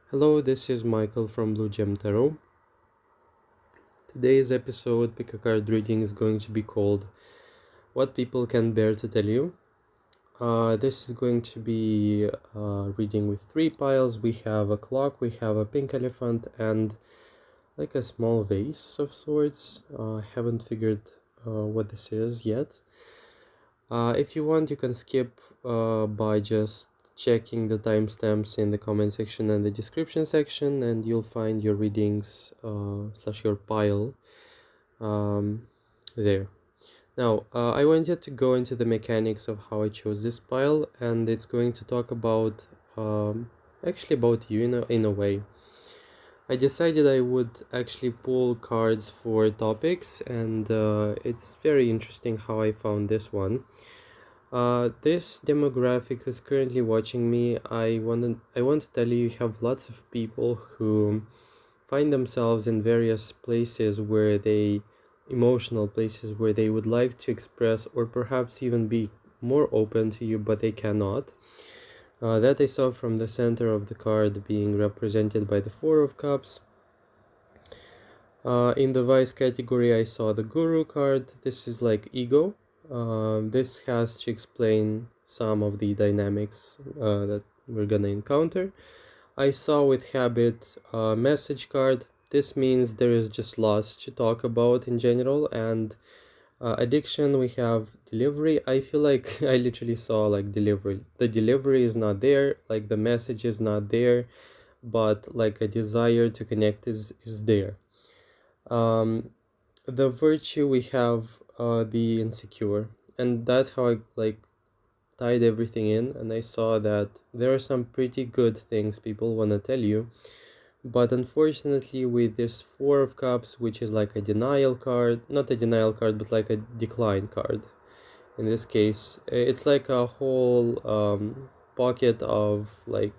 Hello, this is Michael from Blue Gem Tarot. Today's episode pick a card reading is going to be called What People Can Bear to Tell You. This is going to be a reading with three piles. We have a clock, we have a pink elephant, and like a small vase of sorts. I haven't figured what this is yet. If you want, you can skip by just checking the timestamps in the comment section and the description section, and you'll find your readings slash your pile there. Now, I wanted to go into the mechanics of how I chose this pile, and it's going to talk about actually about you in a way. I decided I would actually pull cards for topics, and it's very interesting how I found this one. This demographic who's currently watching me, I want to tell you have lots of people who find themselves in various places emotional places where they would like to express or perhaps even be more open to you, but they cannot. That I saw from the center of the card being represented by the Four of Cups. In the Vice category, I saw the Guru card. This is like ego. This has to explain some of the dynamics that we're gonna encounter. I saw with Habit a message card. This means there is just lots to talk about in general, and addiction, we have delivery. I feel like I literally saw like delivery. The delivery is not there, like the message is not there, but like a desire to connect is there. The virtue, we have the insecure, and that's how I like tied everything in, and I saw that there are some pretty good things people want to tell you, but unfortunately with this Four of Cups, which is like a denial card, not a denial card but like a decline card in this case, it's like a whole pocket of like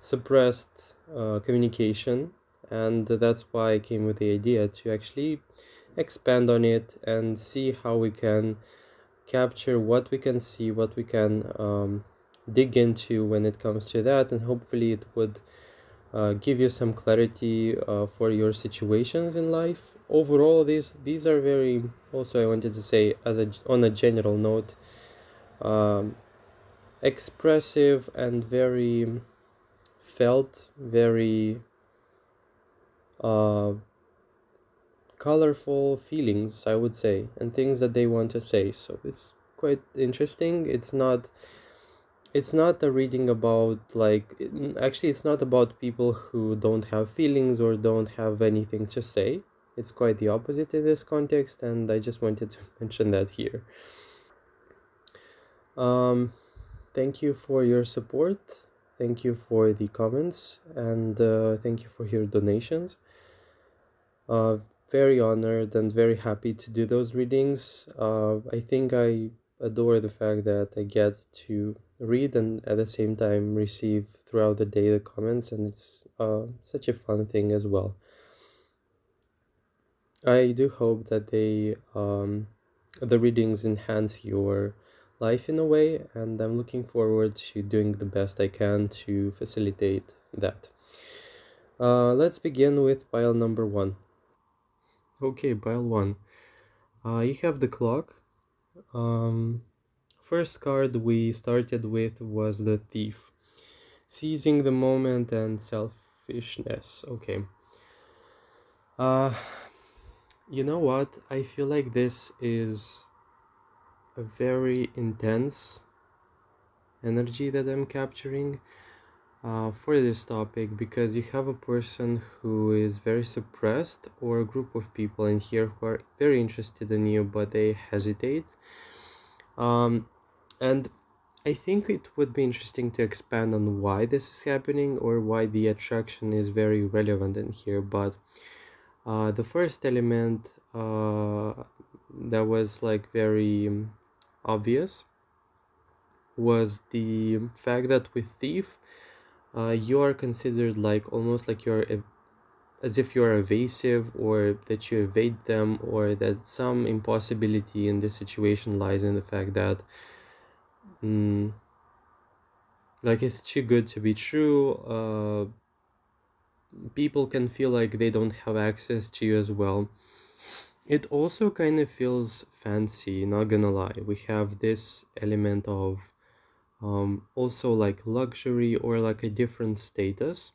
suppressed communication, and that's why I came with the idea to actually expand on it and see how we can capture what we can see, what we can dig into when it comes to that, and hopefully it would give you some clarity for your situations in life. Overall, these are very, also I wanted to say as on a general note, um, expressive and very felt, very uh, colorful feelings, I would say, and things that they want to say. So it's quite interesting. It's not a reading about actually it's not about people who don't have feelings or don't have anything to say. It's quite the opposite in this context, and I just wanted to mention that here. um Thank you for your support, thank you for the comments, and thank you for your donations. uh Very honored and very happy to do those readings. I think I adore the fact that I get to read and at the same time receive throughout the day the comments, and it's such a fun thing as well. I do hope that the readings enhance your life in a way, and I'm looking forward to doing the best I can to facilitate that. Let's begin with pile number one. Okay, pile one. You have the clock. Um, First card we started with was the thief. Seizing the moment and selfishness. Okay. Uh, you know what? I feel like this is a very intense energy that I'm capturing for this topic, because you have a person who is very suppressed, or a group of people in here who are very interested in you but they hesitate. And I think it would be interesting to expand on why this is happening, or why the attraction is very relevant in here. But the first element that was like very obvious was the fact that with thief, you are considered like almost like as if you're evasive, or that you evade them, or that some impossibility in this situation lies in the fact that like it's too good to be true. people can feel like they don't have access to you as well. It also kind of feels fancy, not gonna lie. We have this element of also like luxury or like a different status.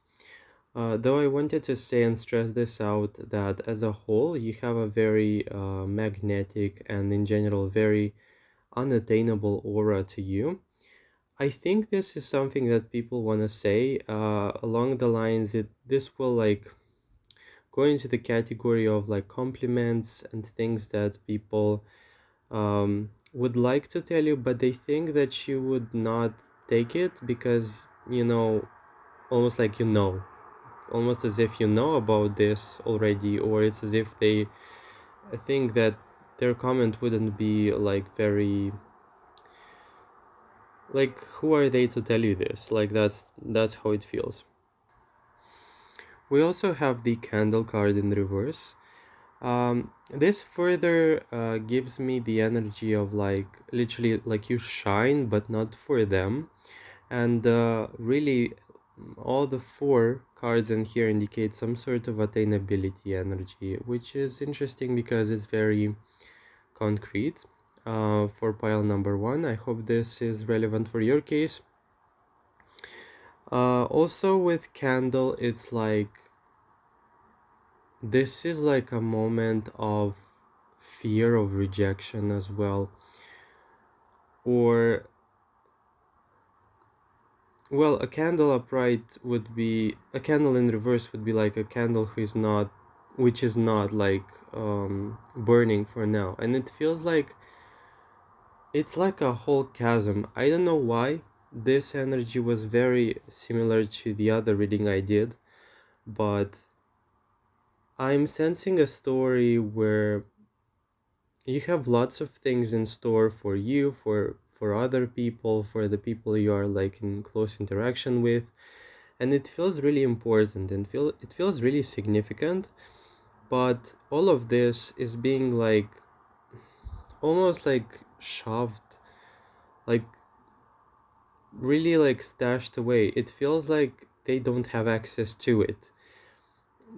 Though I wanted to say and stress this out that as a whole, you have a very magnetic and in general very unattainable aura to you. I think this is something that people want to say along the lines it this will like go into the category of like compliments and things that people would like to tell you, but they think that you would not take it because almost like almost as if you know about this already, or it's as if they think that their comment wouldn't be like very like who are they to tell you this, like that's how it feels. We also have the candle card in reverse. This further gives me the energy of like literally like you shine but not for them, and really all the four cards in here indicate some sort of attainability energy, which is interesting because it's very concrete for pile number one. I hope this is relevant for your case. Also with candle, it's like this is like a moment of fear of rejection as well, or well, a candle upright would be a candle in reverse would be like a candle which is not like burning for now, and it feels like it's like a whole chasm. I don't know why this energy was very similar to the other reading I did, but I'm sensing a story where you have lots of things in store for you, for other people, for the people you are like in close interaction with, and it feels really important and it feels really significant. But all of this is being like almost like shoved, like really like stashed away. It feels like they don't have access to it,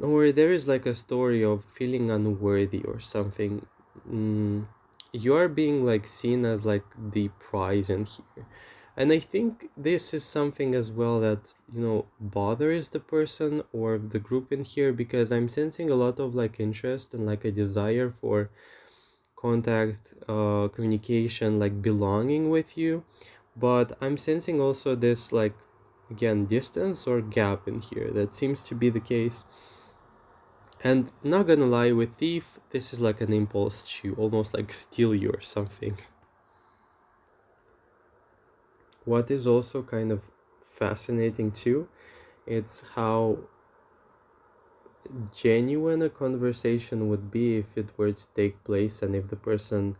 or there is like a story of feeling unworthy or something. mm, you are being like seen as like the prize in here, and I think this is something as well that bothers the person or the group in here, because I'm sensing a lot of like interest and like a desire for contact, communication, like belonging with you, but I'm sensing also this like again distance or gap in here that seems to be the case. And not gonna lie, with thief, this is like an impulse to almost like steal you or something. What is also kind of fascinating too, it's how genuine a conversation would be if it were to take place and if the person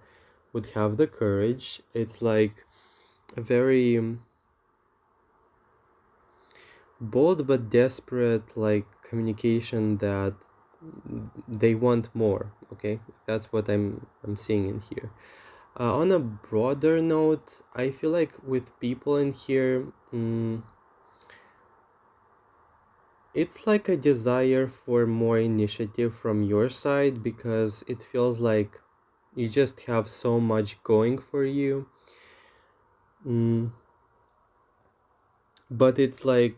would have the courage. It's like a very bold but desperate like communication that they want more. Okay, that's what I'm seeing in here. On a broader note, I feel like with people in here, it's like a desire for more initiative from your side, because it feels like you just have so much going for you. Mm, but it's like,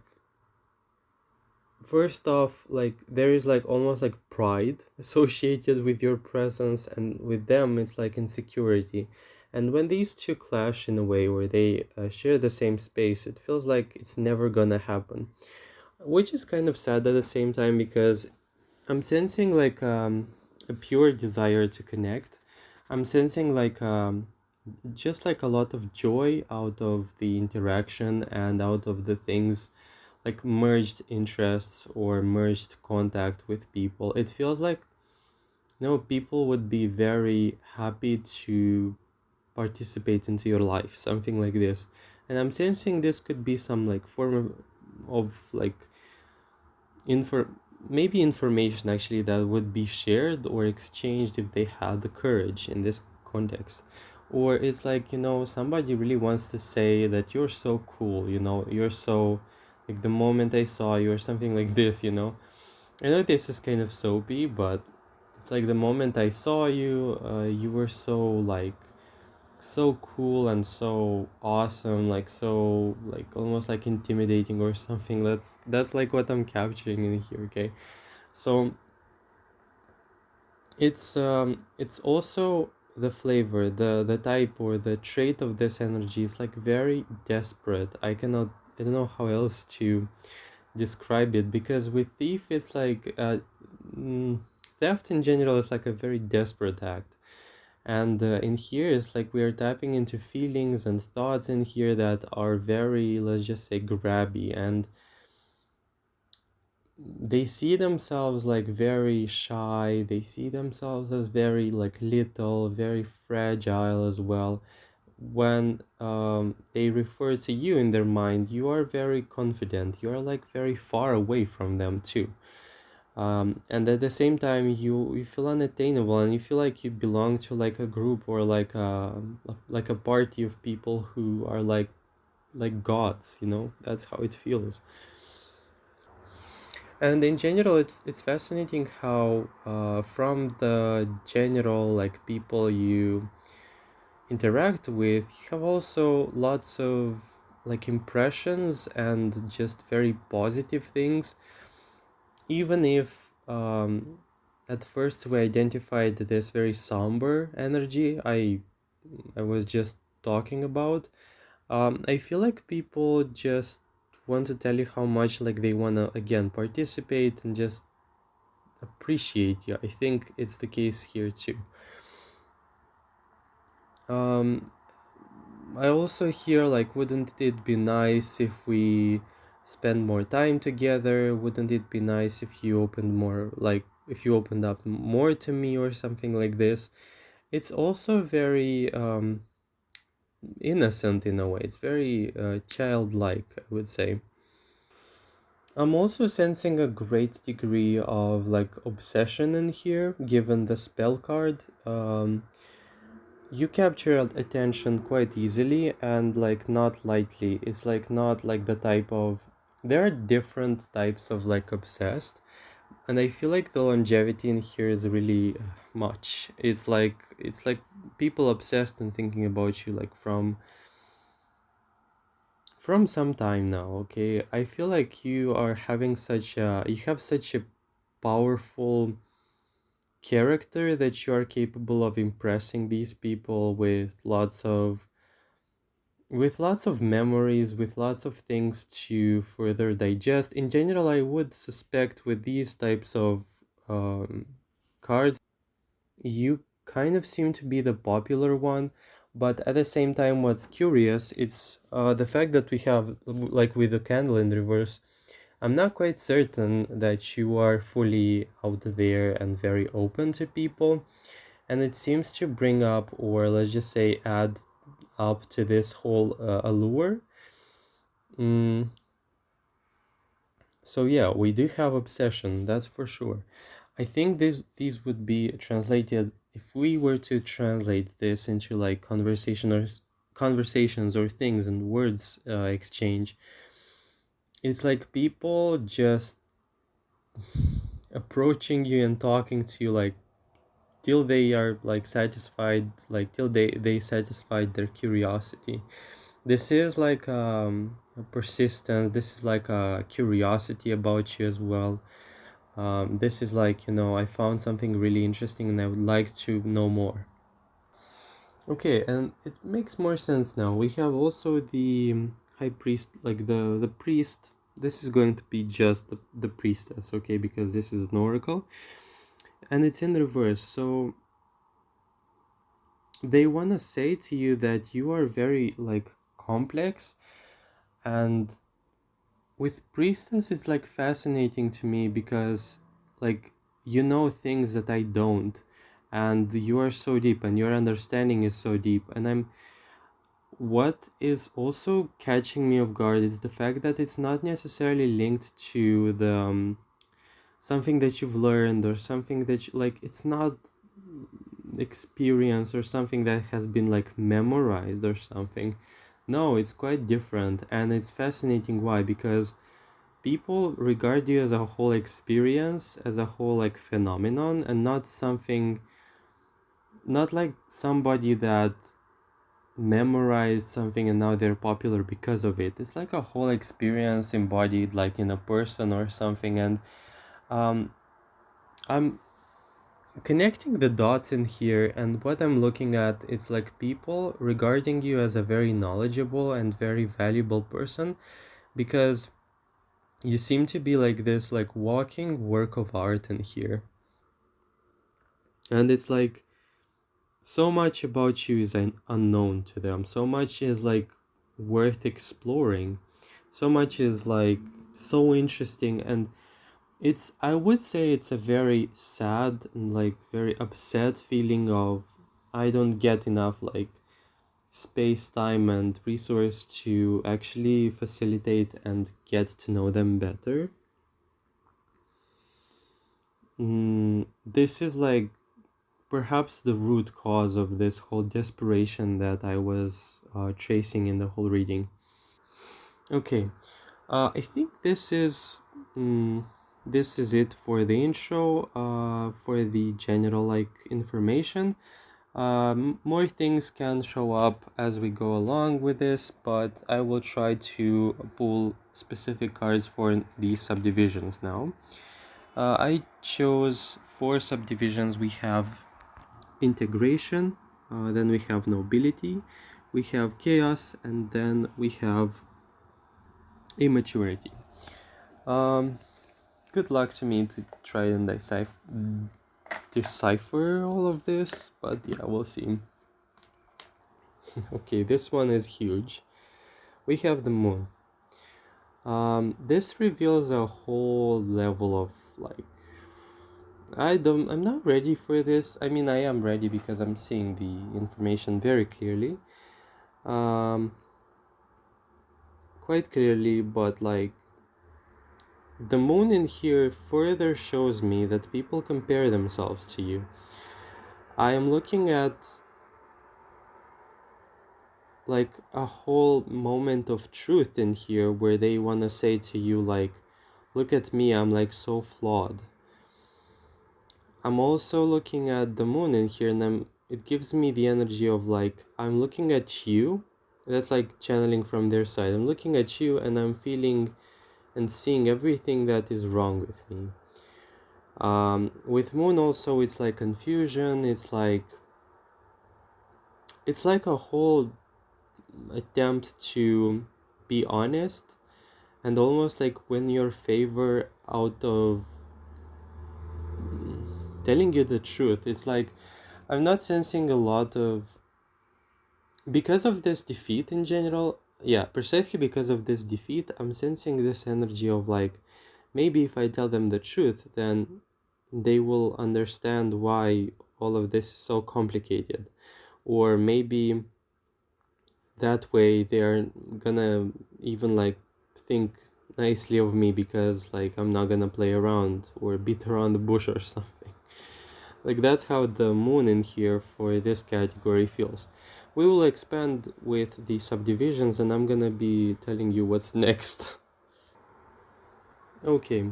first off, like there is like almost like pride associated with your presence, and with them, it's like insecurity. And when these two clash in a way where they share the same space, it feels like it's never gonna happen, which is kind of sad at the same time, because I'm sensing like a pure desire to connect. I'm sensing like just like a lot of joy out of the interaction and out of the things, like merged interests or merged contact with people. It feels like people would be very happy to participate into your life, something like this. And I'm sensing this could be some like form of like info maybe information actually that would be shared or exchanged if they had the courage in this context. Or it's like somebody really wants to say that you're so cool, you're so like the moment I saw you, or something like this, you know. I know this is kind of soapy, but it's like the moment I saw you, you were so like so cool and so awesome, like so like almost like intimidating or something. That's like what I'm capturing in here, okay? So it's also the flavor, the type or the trait of this energy is like very desperate. I don't know how else to describe it, because with thief it's like mm, theft in general is like a very desperate act. And in here it's like we are tapping into feelings and thoughts in here that are very, let's just say, grabby, and they see themselves like very shy, they see themselves as very like little, very fragile as well. When they refer to you in their mind, you are very confident, you are like very far away from them too. And at the same time you feel unattainable, and you feel like you belong to like a group or like a party of people who are like gods, you know. That's how it feels. And in general, it's fascinating how from the general like people you interact with, you have also lots of like impressions and just very positive things, even if at first we identified this very somber energy I was just talking about. I feel like people just want to tell you how much like they want to again participate and just appreciate you. I think it's the case here too. um I also hear like, wouldn't it be nice if we spend more time together? Wouldn't it be nice if you opened more, like if you opened up more to me or something like this? It's also very innocent in a way. It's very childlike, I would say. I'm also sensing a great degree of like obsession in here, given the spell card. You capture attention quite easily and like not lightly. It's like not like the type of, there are different types of like obsessed, and I feel like the longevity in here is really much. It's like people obsessed and thinking about you like from some time now, okay? I feel like you have such a powerful character that you are capable of impressing these people with lots of memories, with lots of things to further digest. In general, I would suspect with these types of um, cards, you kind of seem to be the popular one. But at the same time, what's curious, it's the fact that we have, like with the candle in reverse, I'm not quite certain that you are fully out there and very open to people. And it seems to bring up, or let's just say add up to this whole allure. Mm, so yeah, we do have obsession, that's for sure. I think these would be translated, if we were to translate this into like conversations or things and words exchange. It's like people just approaching you and talking to you like till they are like satisfied, like till they satisfied their curiosity. This is like a persistence, this is like a curiosity about you as well. This is like, you know, I found something really interesting and I would like to know more. Okay, and it makes more sense now. We have also the high priest, like the priest. This is going to be just the priestess, okay, because this is an oracle and it's in reverse. So they want to say to you that you are very like complex. And with priestess, it's like fascinating to me because like you know things that I don't, and you are so deep and your understanding is so deep. And I'm what is also catching me off guard is the fact that it's not necessarily linked to the something that you've learned or something that you, like it's not experience or something that has been like memorized or something. No, it's quite different, and it's fascinating. Why? Because people regard you as a whole experience, as a whole like phenomenon, and not something, not like somebody that memorized something and now they're popular because of it. It's like a whole experience embodied like in a person or something. And um, I'm connecting the dots in here, and what I'm looking at is like people regarding you as a very knowledgeable and very valuable person, because you seem to be like this like walking work of art in here. And it's like so much about you is unknown to them, so much is like worth exploring, so much is like so interesting. And it's, I would say it's a very sad and like very upset feeling of I don't get enough like space, time, and resource to actually facilitate and get to know them better. This is like perhaps the root cause of this whole desperation that I was tracing in the whole reading. Okay, I think this is it for the intro. For the general like information. More things can show up as we go along with this, but I will try to pull specific cards for these subdivisions now. I chose 4 subdivisions. We have integration, then we have nobility, we have chaos, and then we have immaturity. Good luck to me to try and decipher all of this, but yeah, we'll see. Okay, this one is huge. We have the moon. This reveals a whole level of like, I'm not ready for this. I mean, I am ready because I'm seeing the information very clearly. Um, Quite clearly, but like the moon in here further shows me that people compare themselves to you. I am looking at like a whole moment of truth in here where they want to say to you like, look at me, I'm like so flawed. I'm also looking at the moon in here, and it gives me the energy of like I'm looking at you. That's like channeling from their side. I'm looking at you and I'm feeling and seeing everything that is wrong with me. With moon also, it's like confusion. It's like a whole attempt to be honest, and almost like win your favor out of telling you the truth. It's like I'm not sensing a lot of, because of this defeat in general. Yeah, precisely because of this defeat, I'm sensing this energy of like, maybe if I tell them the truth, then they will understand why all of this is so complicated. Or maybe that way they're gonna even like think nicely of me because like I'm not gonna play around or beat around the bush or something. Like that's how the moon in here for this category feels. We will expand with the subdivisions and I'm gonna be telling you what's next. Okay.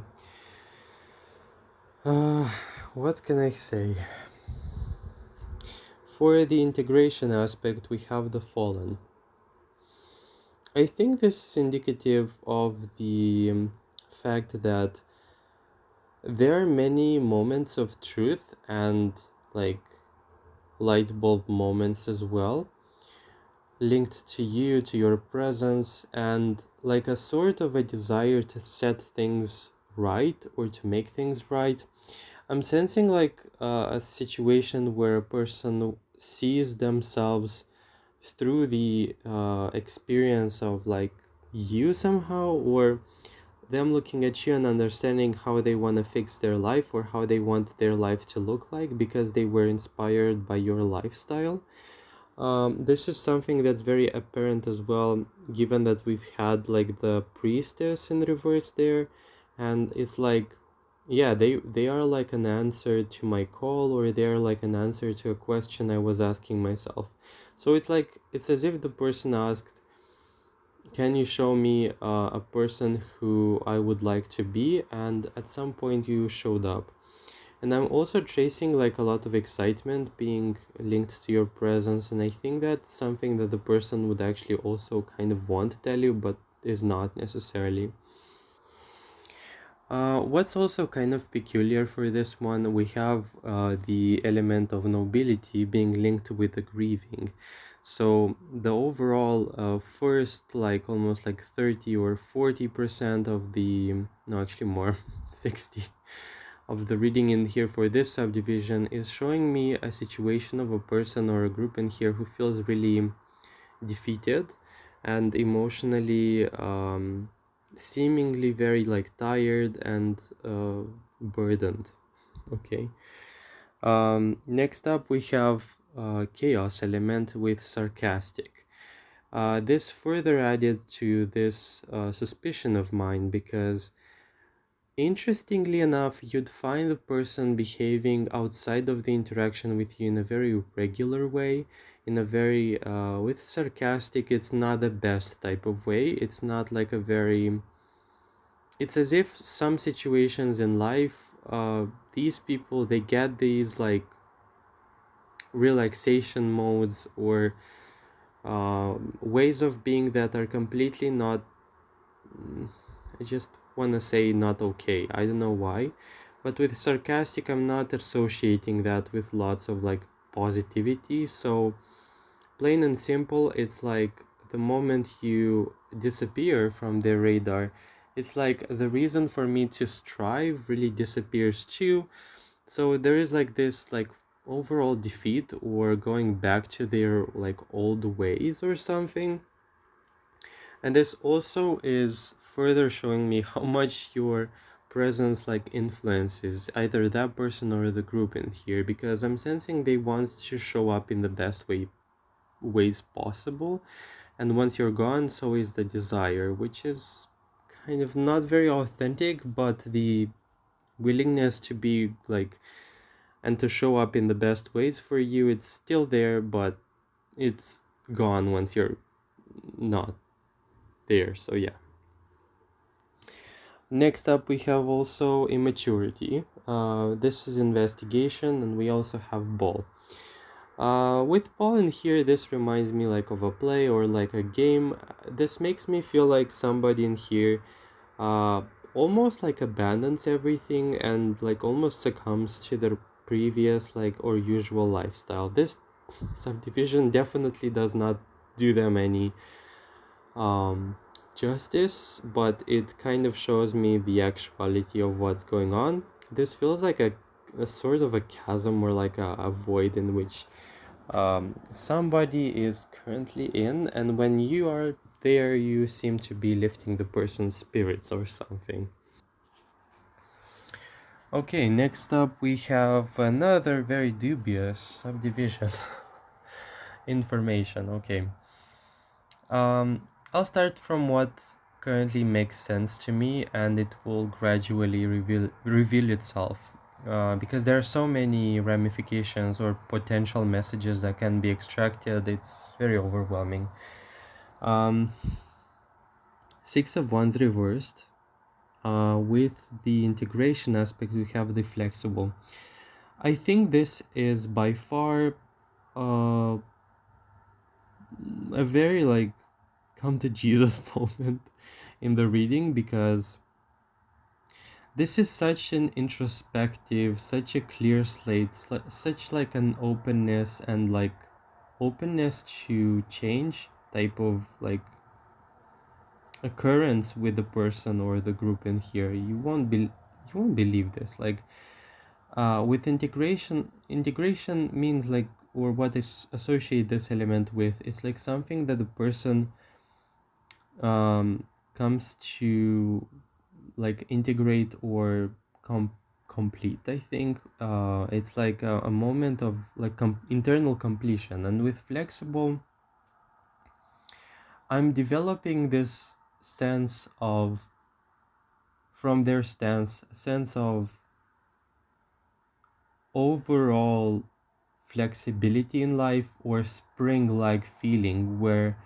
Uh, what can I say? For the integration aspect, we have the fallen. I think this is indicative of the fact that there are many moments of truth and like light bulb moments as well, linked to you, to your presence, and like a sort of a desire to set things right or to make things right. I'm sensing like a situation where a person sees themselves through the experience of like you somehow, or them looking at you and understanding how they want to fix their life or how they want their life to look like because they were inspired by your lifestyle. This is something that's very apparent as well, given that we've had like the priestess in reverse there, and it's like, yeah, they are like an answer to my call, or they are like an answer to a question I was asking myself. So it's like it's as if the person asked, can you show me a person who I would like to be? And at some point you showed up. And I'm also tracing like a lot of excitement being linked to your presence, and I think that's something that the person would actually also kind of want to tell you, but is not necessarily. What's also kind of peculiar for this one, we have the element of nobility being linked with the grieving. So the overall first, like almost like 30 or 40% of the, no, actually more, 60 of the reading in here for this subdivision is showing me a situation of a person or a group in here who feels really defeated and emotionally seemingly very like tired and burdened. Okay. Next up we have chaos element with sarcastic. This further added to this suspicion of mine because interestingly enough, you'd find the person behaving outside of the interaction with you in a very regular way, in a very, with sarcastic, it's not the best type of way. It's not like a very, it's as if some situations in life, these people, they get these like relaxation modes or ways of being that are completely not, I just want to say not okay. I don't know why. But with sarcastic, I'm not associating that with lots of like positivity. So, plain and simple, it's like the moment you disappear from their radar, it's like the reason for me to strive really disappears too. So, there is like this like overall defeat or going back to their like old ways or something. And this also is further showing me how much your presence like influences either that person or the group in here, because I'm sensing they want to show up in the best ways possible, and once you're gone, so is the desire, which is kind of not very authentic, but the willingness to be like and to show up in the best ways for you, it's still there, but it's gone once you're not there. So yeah. Next up, we have also immaturity. This is investigation, and we also have ball. With ball in here, this reminds me like of a play or like a game. This makes me feel like somebody in here, uh, almost like abandons everything and like almost succumbs to their previous like or usual lifestyle. This subdivision definitely does not do them any um, justice, but it kind of shows me the actuality of what's going on. This feels like a sort of a chasm or like a void in which somebody is currently in, and when you are there, you seem to be lifting the person's spirits or something. Okay, next up we have another very dubious subdivision. Information. Okay. I'll start from what currently makes sense to me, and it will gradually reveal itself. Because there are so many ramifications or potential messages that can be extracted, it's very overwhelming. Um, Six of Wands reversed. With the integration aspect, we have the flexible. I think this is by far uh, a very like come to Jesus moment in the reading, because this is such an introspective, such a clear slate, such like an openness and like openness to change type of like occurrence with the person or the group in here. You won't believe this. Like with integration means like, or what is associate this element with, it's like something that the person um comes to like integrate or complete. I think it's like a moment of like internal completion. And with flexible, I'm developing this sense of, from their stance, sense of overall flexibility in life or spring like feeling, where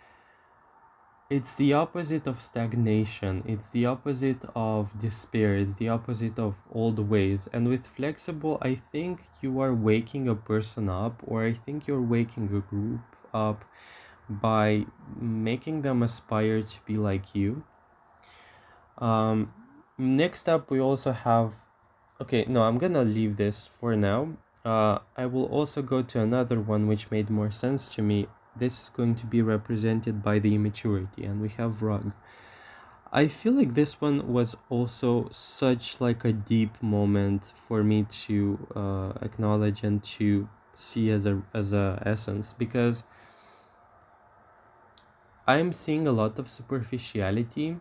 it's the opposite of stagnation. It's the opposite of despair. It's the opposite of old ways. And with flexible, I think you are waking a person up, or I think you're waking a group up by making them aspire to be like you. Um, Next up, we also have. Okay, no, I'm gonna leave this for now. I will also go to another one which made more sense to me. This is going to be represented by the immaturity, and we have rug. I feel like this one was also such like a deep moment for me to acknowledge and to see as a essence, because I'm seeing a lot of superficiality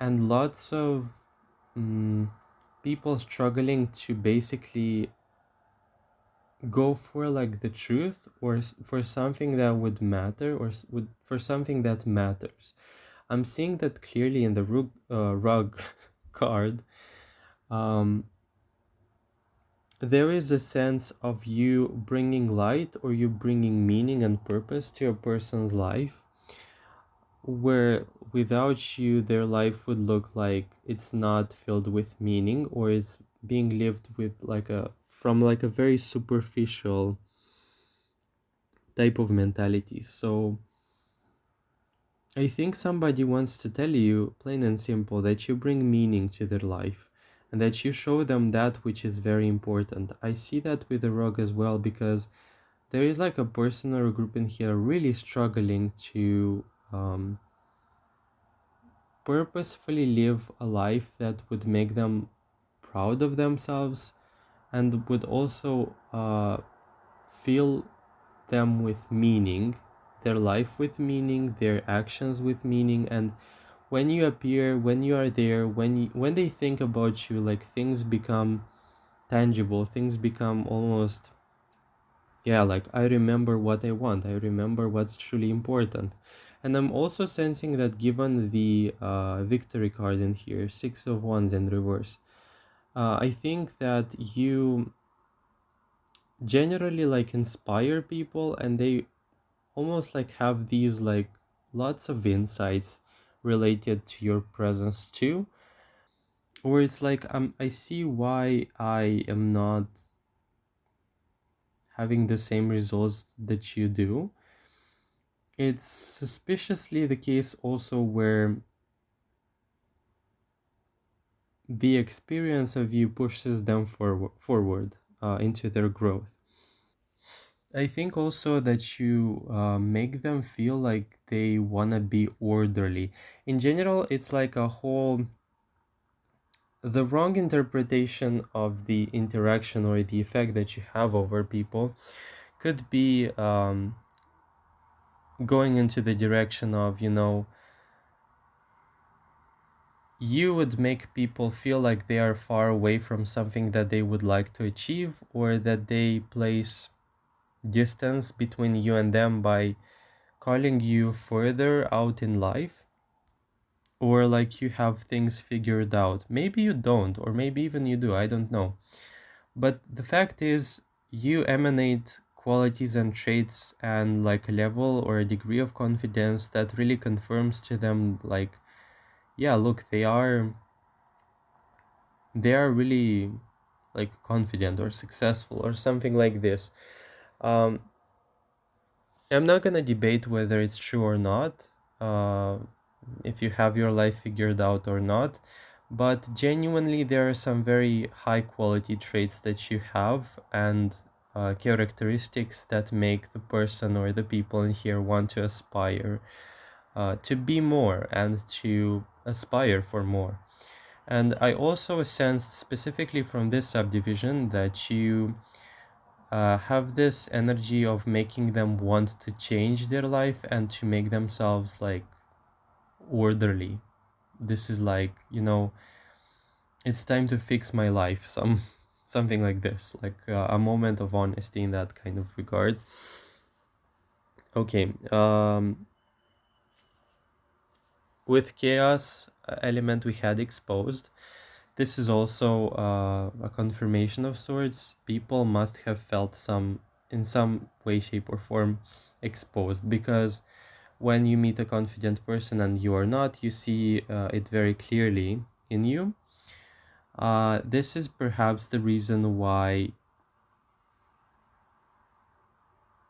and lots of mm, people struggling to basically go for like the truth, or for something that would matter, or would for something that matters. I'm seeing that clearly in the rug card. um, there is a sense of you bringing light, or you bringing meaning and purpose to a person's life, where without you their life would look like it's not filled with meaning, or is being lived with like a from like a very superficial type of mentality. So I think somebody wants to tell you, plain and simple, that you bring meaning to their life, and that you show them that which is very important. I see that with the rug as well, because there is like a person or a group in here really struggling to purposefully live a life that would make them proud of themselves, and would also fill them with meaning, their life with meaning, their actions with meaning. And when you appear, when you are there, when they think about you, like things become tangible, things become almost, yeah, like I remember what I want, I remember what's truly important. And I'm also sensing that, given the victory card in here, Six of Wands in reverse, I think that you generally like inspire people, and they almost like have these like lots of insights related to your presence too, or it's like I see why I am not having the same results that you do. It's suspiciously the case also where the experience of you pushes them forward into their growth. I think also that you make them feel like they want to be orderly. In general, it's like a whole, the wrong interpretation of the interaction or the effect that you have over people could be going into the direction of, you would make people feel like they are far away from something that they would like to achieve, or that they place distance between you and them by calling you further out in life, or like you have things figured out. Maybe you don't, or maybe even you do, I don't know. But the fact is, you emanate qualities and traits and like a level or a degree of confidence that really confirms to them, like, yeah, look, they are really like confident or successful or something like this. um I'm not gonna debate whether it's true or not, uh if you have your life figured out or not, but genuinely there are some very high quality traits that you have, and characteristics that make the person or the people in here want to aspire to be more, and to aspire for more. And I also sensed specifically from this subdivision that you have this energy of making them want to change their life and to make themselves like orderly. This is like, it's time to fix my life, something like this, like a moment of honesty in that kind of regard. Okay. With chaos element we had exposed, this is also a confirmation of sorts. People must have felt some, in some way, shape, or form, exposed, because when you meet a confident person and you are not, you see it very clearly in you. This is perhaps the reason why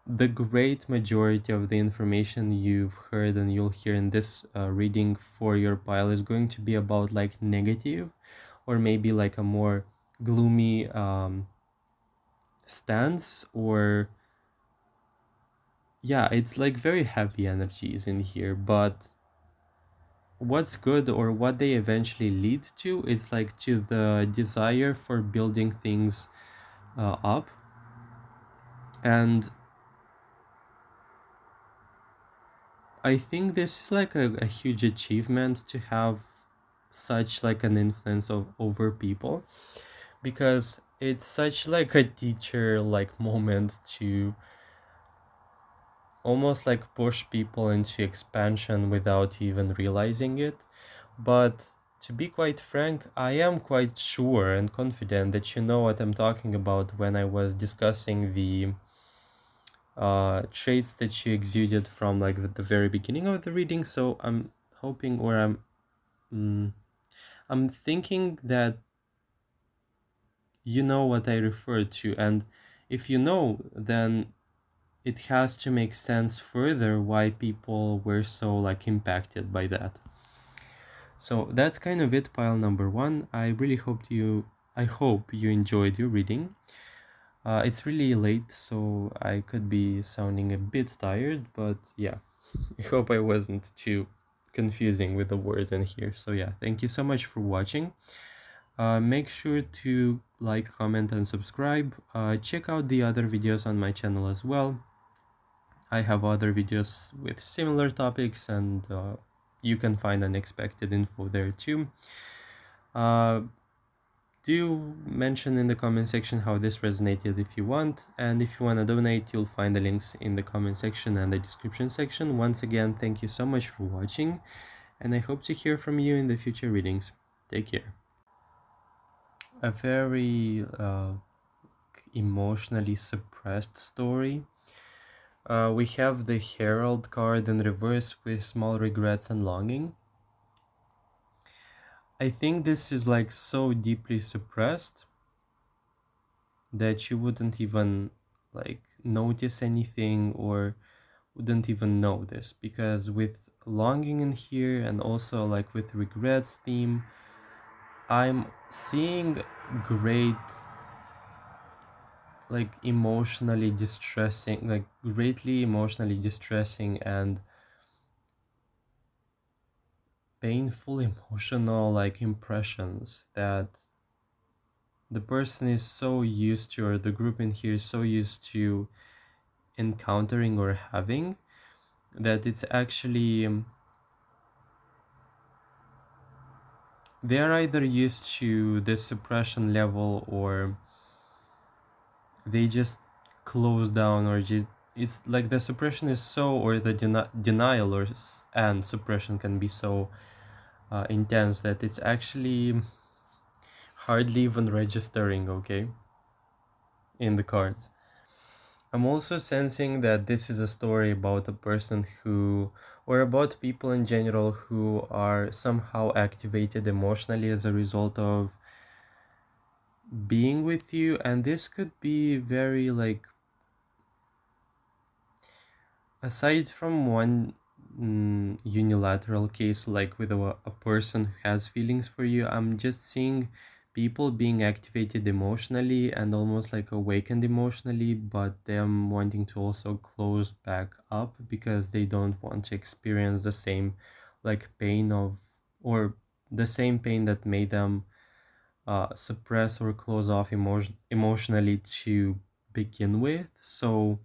the great majority of the information you've heard and you'll hear in this reading for your pile is going to be about like negative, or maybe like a more gloomy stance, or yeah, it's like very heavy energies in here. But what's good, or what they eventually lead to, is like to the desire for building things up. And I think this is like a huge achievement to have such like an influence of over people, because it's such like a teacher like moment to almost like push people into expansion without you even realizing it. But to be quite frank, I am quite sure and confident that you know what I'm talking about when I was discussing the traits that you exuded from like the very beginning of the reading. So I'm hoping, or mm, I'm thinking that you know what I refer to, and if you know, then it has to make sense further why people were so like impacted by that. So that's kind of it, pile number one. I hope you enjoyed your reading. It's really late, so I could be sounding a bit tired, but yeah, I hope I wasn't too confusing with the words in here. So yeah, thank you so much for watching. Make sure to like, comment, and subscribe. Check out the other videos on my channel as well. I have other videos with similar topics, and you can find unexpected info there too. Uh, do mention in the comment section how this resonated if you want, and if you want to donate, you'll find the links in the comment section and the description section. Once again, thank you so much for watching, and I hope to hear from you in the future readings. Take care. A very emotionally suppressed story. We have the Herald card in reverse with small regrets and longing. I think this is like so deeply suppressed that you wouldn't even like notice anything, or wouldn't even know this, because with longing in here and also like with regrets theme, I'm seeing great like emotionally distressing, like greatly emotionally distressing and painful emotional like impressions that the person is so used to, or the group in here is so used to encountering or having, that it's actually they are either used to this suppression level, or they just close down, or just it's like the suppression is so, or the denial and suppression can be so intense that it's actually hardly even registering, okay, in the cards. I'm also sensing that this is a story about a person who, or about people in general, who are somehow activated emotionally as a result of being with you. And this could be very like, aside from one unilateral case, like with a person who has feelings for you, I'm just seeing people being activated emotionally and almost like awakened emotionally, but them wanting to also close back up because they don't want to experience the same like pain of, or the same pain that made them suppress or close off emotionally to begin with. So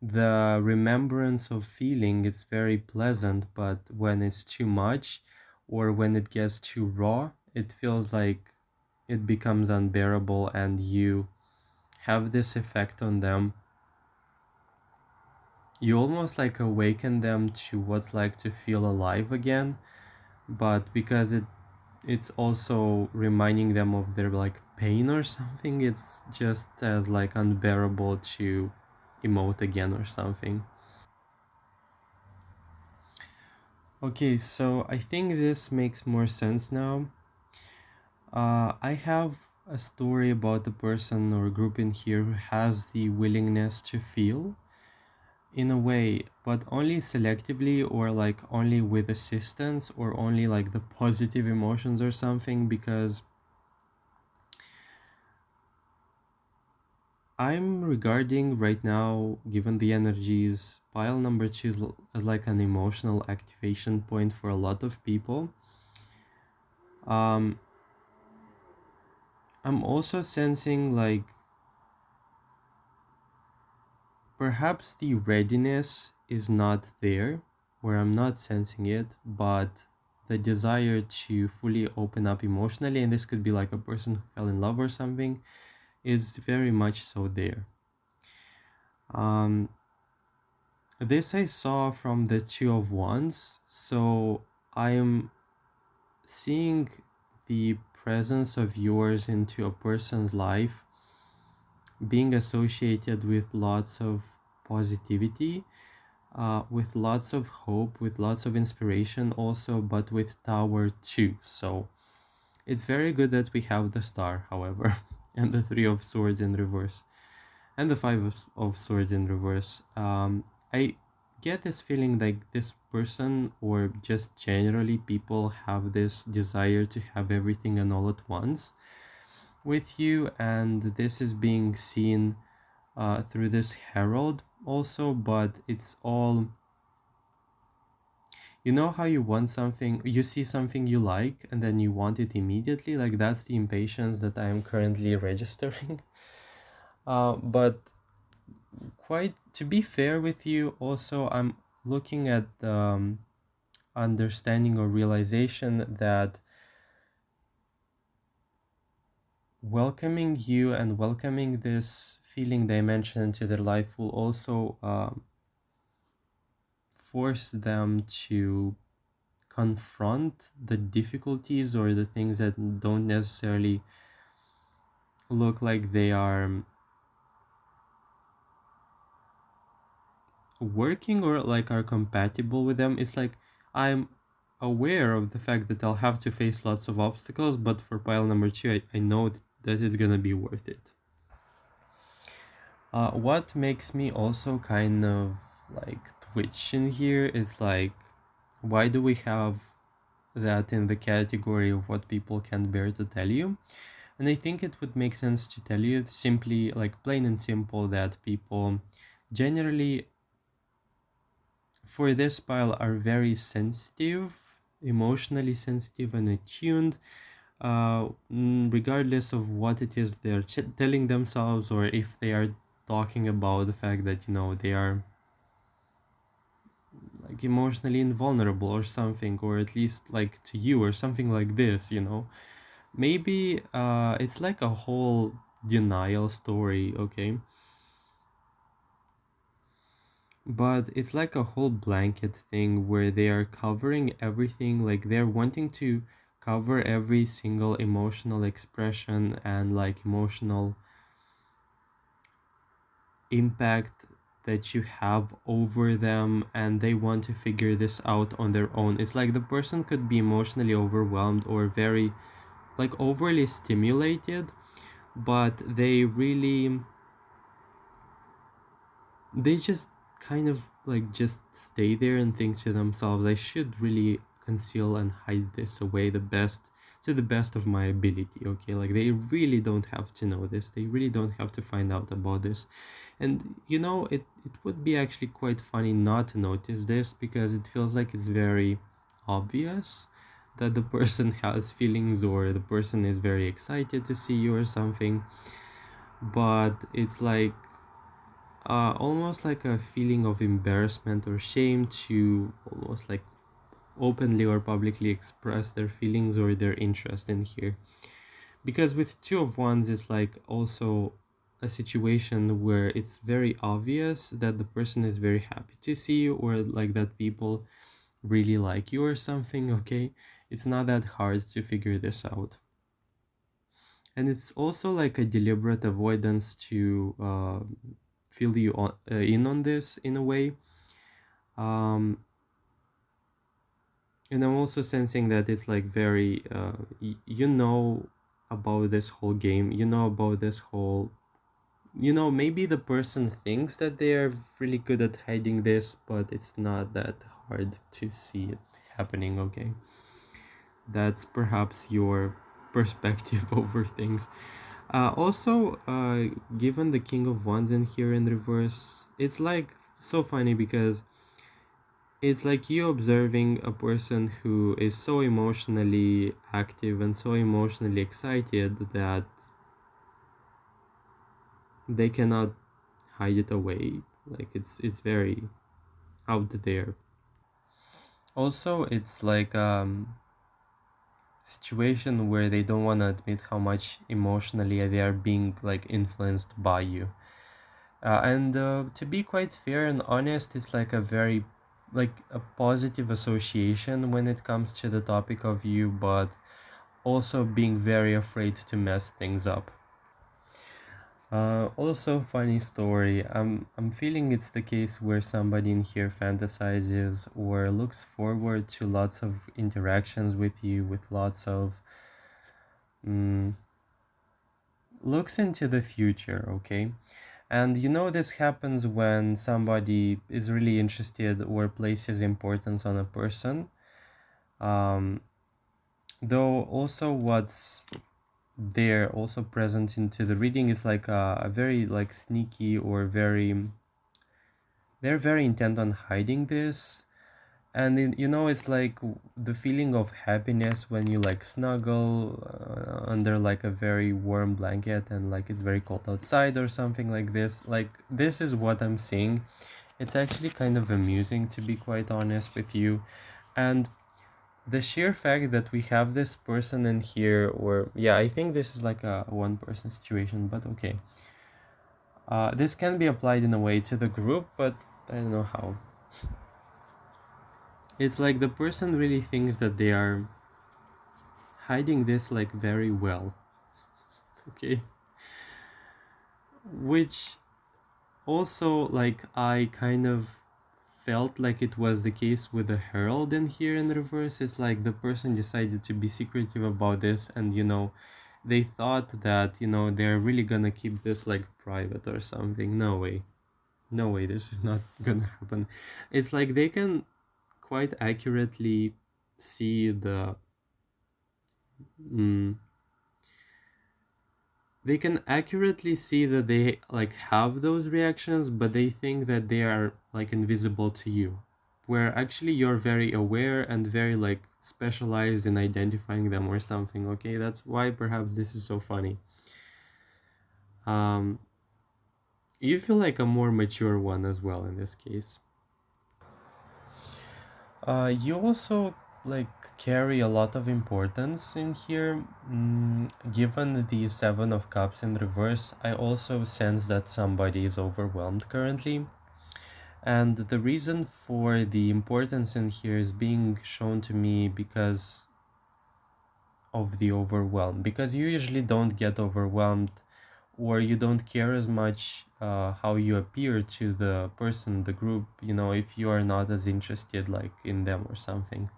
the remembrance of feeling is very pleasant, but when it's too much, or when it gets too raw, it feels like it becomes unbearable, and you have this effect on them. You almost like awaken them to what's like to feel alive again, but because it's also reminding them of their like pain or something, it's just as like unbearable to emote again or something. Okay, so I think this makes more sense now. I have a story about a person or group in here who has the willingness to feel in a way, but only selectively, or like only with assistance, or only like the positive emotions or something, because I'm regarding right now, given the energies, pile number two as like an emotional activation point for a lot of people. Um, I'm also sensing like perhaps the readiness is not there, where I'm not sensing it, but the desire to fully open up emotionally, and this could be like a person who fell in love or something, is very much so there. Um, this I saw from the Two of Wands, so I am seeing the presence of yours into a person's life being associated with lots of positivity, with lots of hope, with lots of inspiration also, but with Tower 2. So it's very good that we have the Star, however, and the Three of Swords in reverse, and the Five of Swords in reverse. I get this feeling like this person, or just generally people, have this desire to have everything and all at once with you, and this is being seen through this herald also, but it's all, you know how you want something, you see something you like and then you want it immediately, like that's the impatience that I am currently registering. But quite to be fair with you also, I'm looking at the understanding or realization that welcoming you and welcoming this feeling dimension into their life will also force them to confront the difficulties or the things that don't necessarily look like they are working or like are compatible with them. It's like I'm aware of the fact that I'll have to face lots of obstacles, but for pile number two, I know that it's gonna be worth it. What makes me also kind of like twitch in here is like, why do we have that in the category of what people can't bear to tell you? And I think it would make sense to tell you simply, like plain and simple, that people generally for this pile are very sensitive, emotionally sensitive and attuned, regardless of what it is they're telling themselves, or if they are talking about the fact that, you know, they are like emotionally invulnerable or something, or at least like to you or something like this, you know. Maybe it's like a whole denial story, okay? But it's like a whole blanket thing where they are covering everything, like they're wanting to cover every single emotional expression and like emotional impact that you have over them, and they want to figure this out on their own. It's like the person could be emotionally overwhelmed or very like overly stimulated, but they just kind of like just stay there and think to themselves, I should really conceal and hide this away the best, to the best of my ability, okay? Like they really don't have to know this, they really don't have to find out about this. And you know, it would be actually quite funny not to notice this, because it feels like it's very obvious that the person has feelings, or the person is very excited to see you or something. But it's like almost like a feeling of embarrassment or shame to almost like openly or publicly express their feelings or their interest in here. Because with Two of Wands, it's like also a situation where it's very obvious that the person is very happy to see you, or like that people really like you or something, okay? It's not that hard to figure this out. And it's also like a deliberate avoidance to fill you in on this in a way. Um, And I'm also sensing that it's like very you know about this whole game, you know about this whole, you know, maybe the person thinks that they are really good at hiding this, but it's not that hard to see it happening. Okay, that's perhaps your perspective over things. Also, given the King of Wands in here in reverse, it's like so funny because it's like you observing a person who is so emotionally active and so emotionally excited that they cannot hide it away. Like it's very out there. Also, it's like situation where they don't want to admit how much emotionally they are being like influenced by you. And to be quite fair and honest, it's like a very like a positive association when it comes to the topic of you, but also being very afraid to mess things up. Also, funny story. I'm feeling it's the case where somebody in here fantasizes or looks forward to lots of interactions with you, with lots of mm, looks into the future. Okay, and you know this happens when somebody is really interested or places importance on a person. Um, though also what's there also present into the reading is like a very like sneaky or very, they're very intent on hiding this. And you know it's like the feeling of happiness when you like snuggle under like a very warm blanket and like it's very cold outside or something like this. Like this is what I'm seeing. It's actually kind of amusing, to be quite honest with you. And the sheer fact that we have this person in here, or yeah, I think this is like a one person situation, but okay. This can be applied in a way to the group, but I don't know how. It's like the person really thinks that they are hiding this like very well. Okay, which also like I kind of felt like it was the case with the herald in here in reverse. It's like the person decided to be secretive about this, and you know they thought that, you know, they're really gonna keep this like private or something. No way, no way, this is not gonna happen. It's like they can quite accurately see the mm, they can accurately see that they like have those reactions, but they think that they are like invisible to you, where actually you're very aware and very like specialized in identifying them or something. Okay, that's why perhaps this is so funny. um you feel like a more mature one as well in this case. You also like carry a lot of importance in here. Given the Seven of Cups in reverse, I also sense that somebody is overwhelmed currently. And the reason for the importance in here is being shown to me because of the overwhelm. Because you usually don't get overwhelmed, or you don't care as much how you appear to the person, the group, you know, if you are not as interested like in them or something.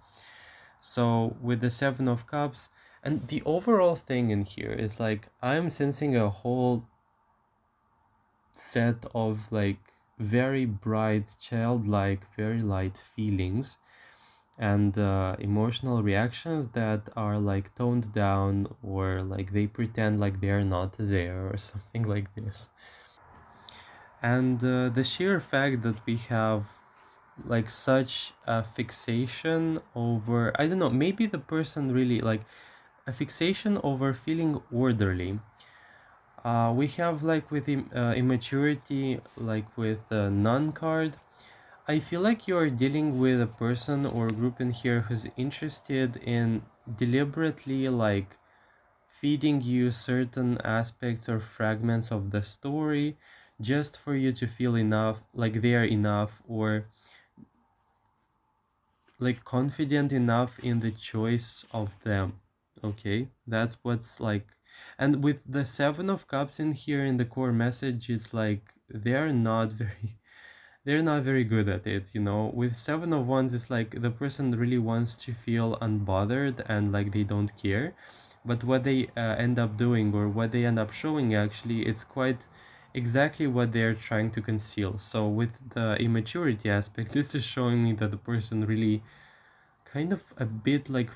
So with the Seven of Cups, and the overall thing in here is like I'm sensing a whole set of like very bright, childlike, very light feelings and emotional reactions that are like toned down, or like they pretend like they're not there or something like this. And the sheer fact that we have like such a fixation over, I don't know, maybe the person really like a fixation over feeling orderly. We have like with immaturity, like with the nun card. I feel like you are dealing with a person or group in here who's interested in deliberately like feeding you certain aspects or fragments of the story just for you to feel enough, like they are enough, or like confident enough in the choice of them. Okay, that's what's like. And with the Seven of Cups in here in the core message, it's like they're not very they're not very good at it, you know. With Seven of Wands, it's like the person really wants to feel unbothered and like they don't care, but what they end up doing, or what they end up showing, actually, it's quite exactly what they're trying to conceal. So with the immaturity aspect, this is showing me that the person really kind of a bit like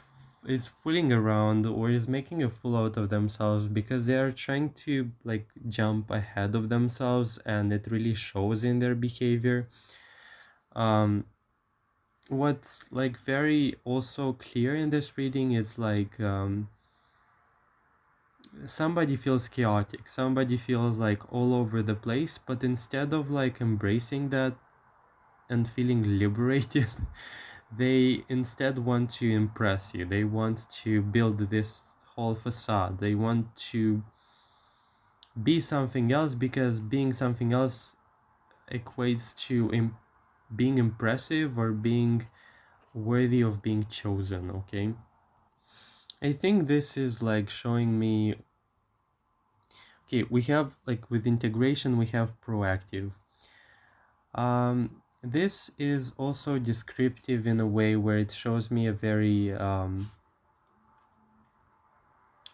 is fooling around, or is making a fool out of themselves, because they are trying to like jump ahead of themselves, and it really shows in their behavior. um what's like very also clear in this reading is like, somebody feels chaotic, somebody feels like all over the place, but instead of like embracing that and feeling liberated, they instead want to impress you. They want to build this whole facade. They want to be something else, because being something else equates to being impressive, or being worthy of being chosen, okay? I think this is like showing me, okay, we have like with integration, we have proactive. This is also descriptive in a way where it shows me a very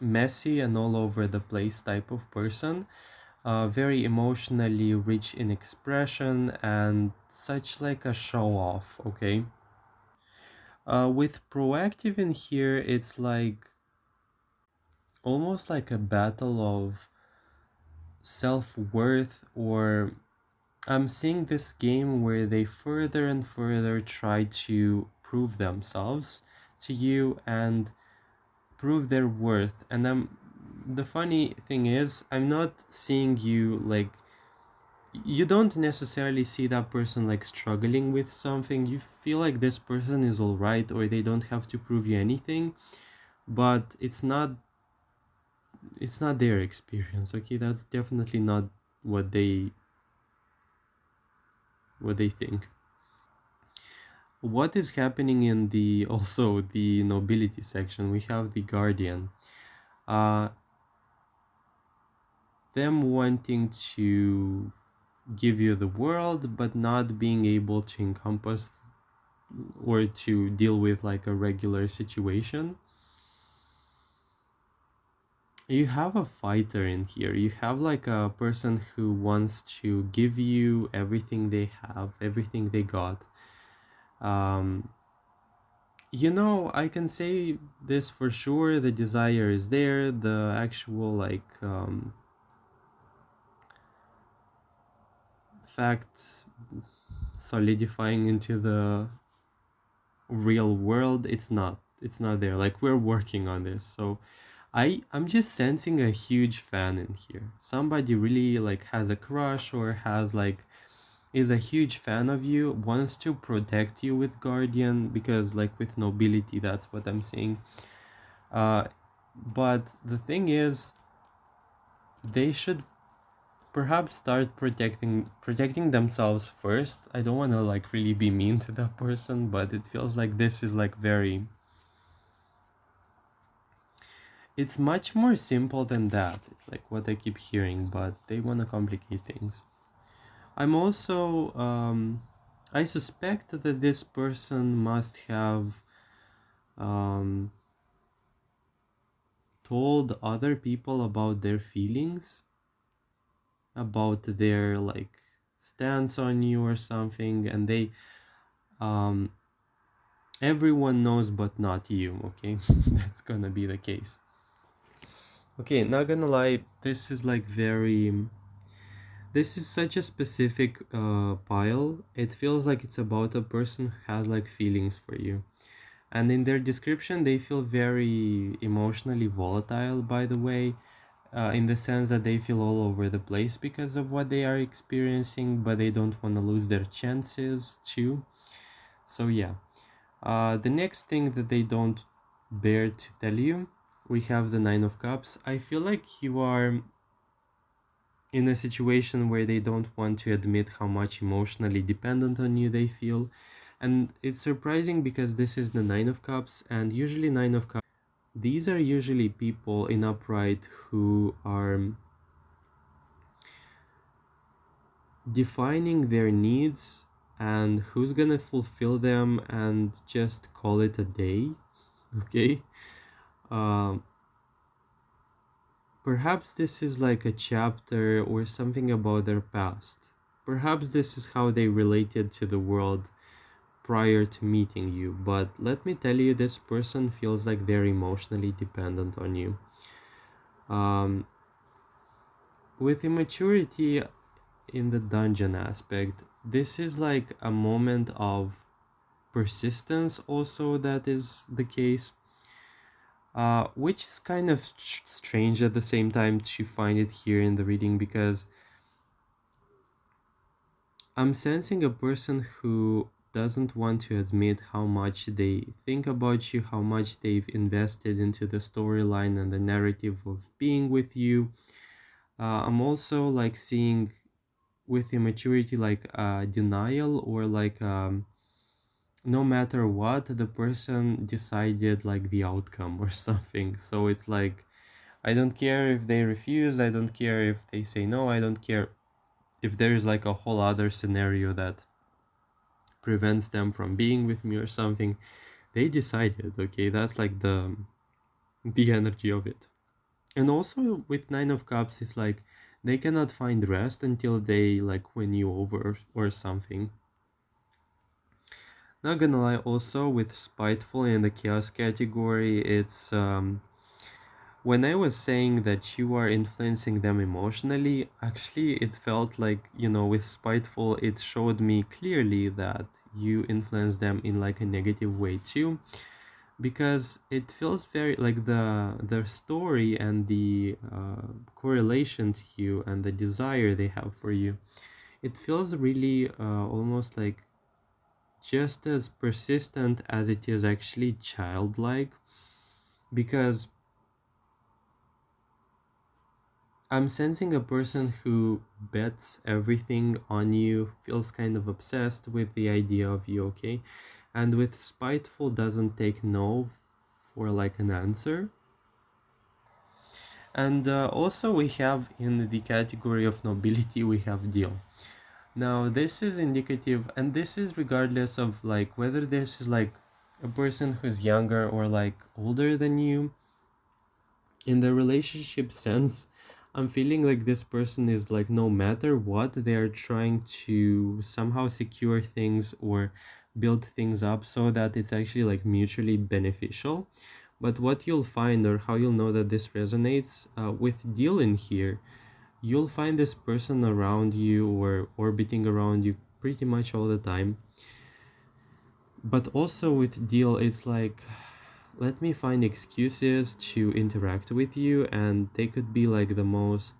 messy and all over the place type of person, very emotionally rich in expression, and such like a show off, okay? With proactive in here, it's like almost like a battle of self-worth, or I'm seeing this game where they further and further try to prove themselves to you and prove their worth. And the funny thing is, I'm not seeing you like, you don't necessarily see that person like struggling with something. You feel like this person is all right, or they don't have to prove you anything, but it's not their experience, okay? That's definitely not what they think. What is happening in the also the nobility section? We have the guardian, uh them wanting to give you the world, but not being able to encompass or to deal with like a regular situation. You have a fighter in here. You have like a person who wants to give you everything they have, everything they got. um I can say this for sure: the desire is there, the actual like fact solidifying into the real world, it's not there. Like, we're working on this. So I'm just sensing a huge fan in here. Somebody really like has a crush, or has like is a huge fan of you, wants to protect you with guardian, because like with nobility, that's what I'm saying. uh but the thing is, they should perhaps start protecting themselves first. I don't want to like really be mean to that person, but it feels like this is like very, it's much more simple than that. It's like what I keep hearing, but they want to complicate things. I'm also I suspect that this person must have um told other people about their feelings, about their like stance on you or something, and they um everyone knows but not you, okay? That's gonna be the case. Okay, not gonna lie, this is such a specific pile. It feels like it's about a person who has like feelings for you. And in their description, they feel very emotionally volatile, by the way, in the sense that they feel all over the place because of what they are experiencing, but they don't want to lose their chances too. So, yeah. The next thing that they don't bear to tell you, we have the Nine of Cups. I feel like you are in a situation where they don't want to admit how much emotionally dependent on you they feel. And it's surprising because this is the Nine of Cups, and usually Nine of Cups, these are usually people in upright who are defining their needs and who's gonna fulfill them and just call it a day. Okay. um Perhaps this is like a chapter or something about their past. Perhaps this is how they related to the world prior to meeting you. But let me tell you, this person feels like they're emotionally dependent on you. um with immaturity in the dungeon aspect, this is like a moment of persistence also, that is the case, which is kind of strange at the same time to find it here in the reading, because I'm sensing a person who doesn't want to admit how much they think about you, how much they've invested into the storyline and the narrative of being with you. I'm also like seeing with immaturity like denial, or like no matter what, the person decided like the outcome or something. So it's like, I don't care if they refuse, I don't care if they say no, I don't care if there's like a whole other scenario that prevents them from being with me or something. They decided, okay, that's like the energy of it. And also with Nine of Cups, it's like they cannot find rest until they like win you over or something. Not gonna lie, also with Spiteful in the Chaos category, it's when I was saying that you are influencing them emotionally, actually it felt like, with Spiteful, it showed me clearly that you influence them in like a negative way too, because it feels very like the story and the correlation to you and the desire they have for you. It feels really almost like just as persistent as it is actually childlike, because I'm sensing a person who bets everything on you, feels kind of obsessed with the idea of you, okay? And with Spiteful doesn't take no for like an answer. And also we have in the category of nobility, we have Deal. Now this is indicative, and this is regardless of like whether this is like a person who's younger or like older than you. In the relationship sense, I'm feeling like this person is like, no matter what, they're trying to somehow secure things or build things up so that it's actually like mutually beneficial. But what you'll find, or how you'll know that this resonates with Deal in here, you'll find this person around you or orbiting around you pretty much all the time. But also with Deal, it's like, let me find excuses to interact with you, and they could be like the most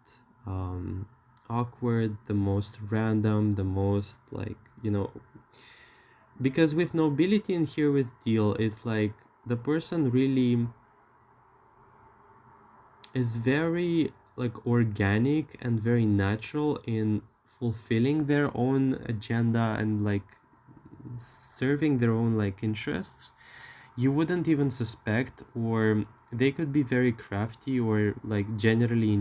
awkward, the most random, the most like, because with nobility in here with Deal, it's like the person really is very like organic and very natural in fulfilling their own agenda and like serving their own like interests. You wouldn't even suspect, or they could be very crafty or like generally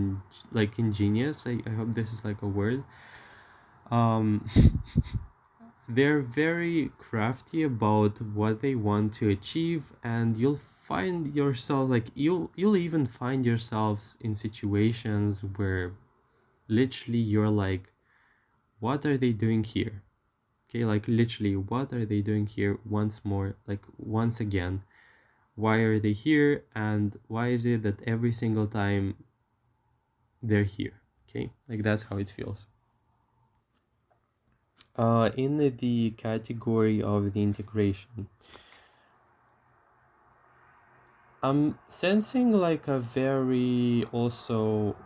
like ingenious. I hope this is like a word. um they're very crafty about what they want to achieve, and you'll find yourself like you'll even find yourselves in situations where literally you're like, what are they doing here? Okay, like literally, what are they doing here once more, like once again? Why are they here, and why is it that every single time they're here? Okay, like that's how it feels. In the category of the integration, I'm sensing like a very also,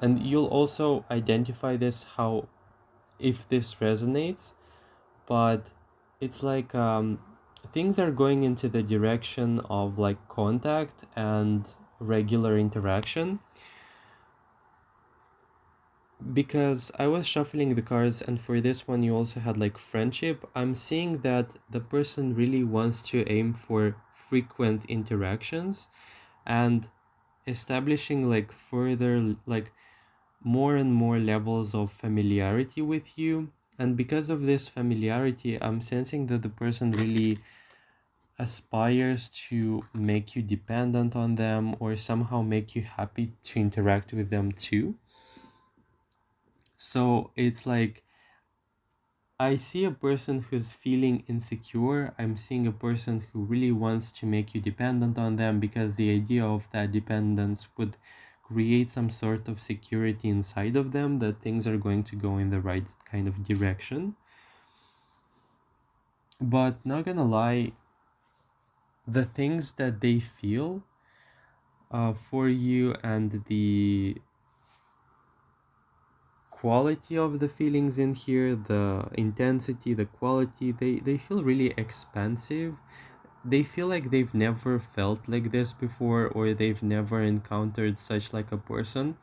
and you'll also identify this how if this resonates, but it's like things are going into the direction of like contact and regular interaction, because I was shuffling the cards, and for this one you also had like friendship. I'm seeing that the person really wants to aim for frequent interactions and establishing like further like more and more levels of familiarity with you. And because of this familiarity, I'm sensing that the person really aspires to make you dependent on them or somehow make you happy to interact with them too. So it's like I see a person who's feeling insecure. I'm seeing a person who really wants to make you dependent on them because the idea of that dependence would create some sort of security inside of them that things are going to go in the right kind of direction. But not gonna lie, the things that they feel for you and the quality of the feelings in here, the intensity, the quality, they feel really expansive. They feel like they've never felt like this before, or they've never encountered such like a person,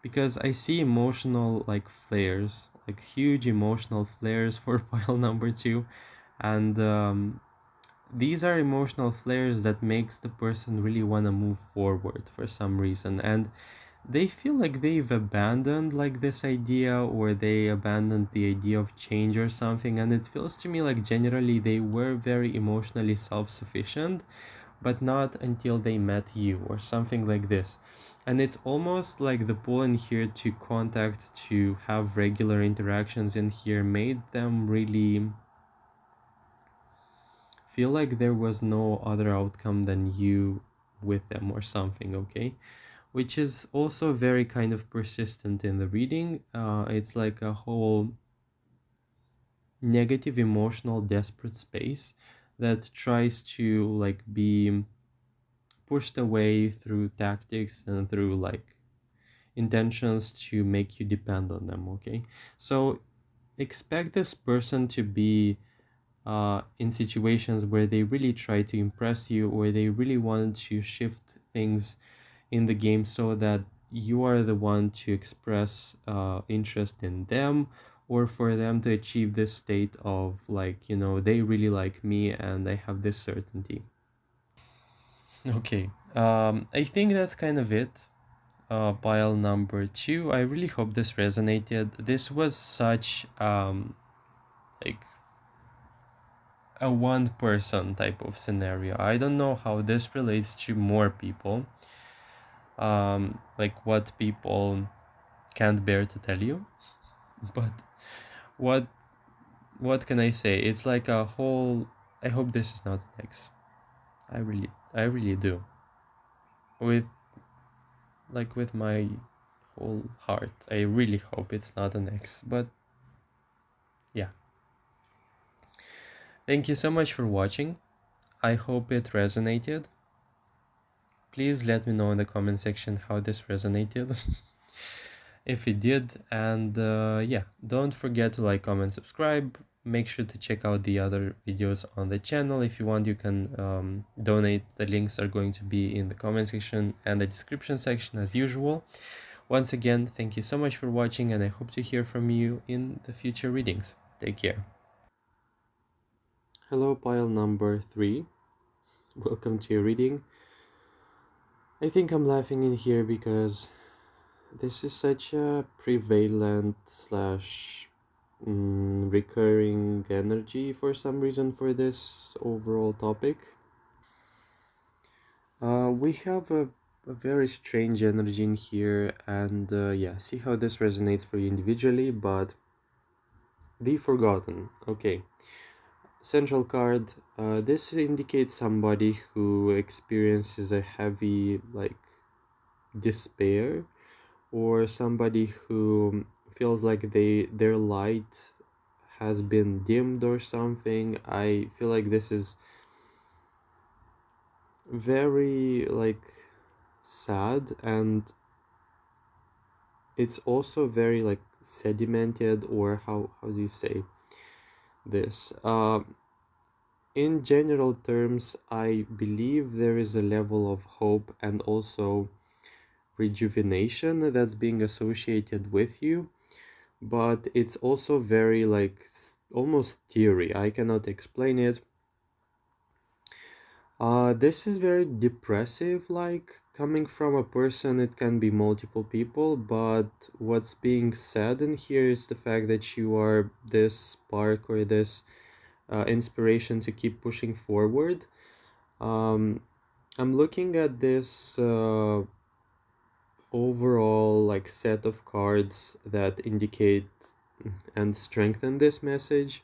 because I see emotional like flares, like huge emotional flares for pile number two. And these are emotional flares that makes the person really want to move forward for some reason, and they feel like they've abandoned like this idea, or they abandoned the idea of change or something. And it feels to me like generally they were very emotionally self-sufficient, but not until they met you or something like this. And it's almost like the pull in here to contact, to have regular interactions in here, made them really feel like there was no other outcome than you with them or something, okay? Which is also very kind of persistent in the reading. It's like a whole negative, emotional, desperate space that tries to like be pushed away through tactics and through like intentions to make you depend on them, okay? So expect this person to be in situations where they really try to impress you, or they really want to shift things in the game so that you are the one to express interest in them, or for them to achieve this state of like, you know, they really like me and I have this certainty. Okay, I think that's kind of it. Pile number two. I really hope this resonated. This was such like a one person type of scenario. I don't know how this relates to more people. Like what people can't bear to tell you. But what what can I say? It's like a whole. I hope this is not an X. I really do. With with my whole heart. I really hope it's not an X. But yeah. Thank you so much for watching. I hope it resonated. Please let me know in the comment section how this resonated. If it did. And yeah, don't forget to like, comment, subscribe. Make sure to check out the other videos on the channel. If you want, you can donate. The links are going to be in the comment section and the description section as usual. Once again, thank you so much for watching, and I hope to hear from you in the future readings. Take care. Hello, pile number three. Welcome to your reading. I think I'm laughing in here because this is such a prevalent slash recurring energy for some reason for this overall topic. We have a very strange energy in here, and yeah, see how this resonates for you individually. But the Forgotten, okay. Central card. This indicates somebody who experiences a heavy like despair, or somebody who feels like their light has been dimmed or something. I feel like this is very like sad, and it's also very like sedimented, or how do you say this? In general terms, I believe there is a level of hope and also rejuvenation that's being associated with you, but it's also very like almost theory. I cannot explain it. This is very depressive like coming from a person, it can be multiple people, but what's being said in here is the fact that you are this spark or this inspiration to keep pushing forward. um, I'm looking at this overall like set of cards that indicate and strengthen this message.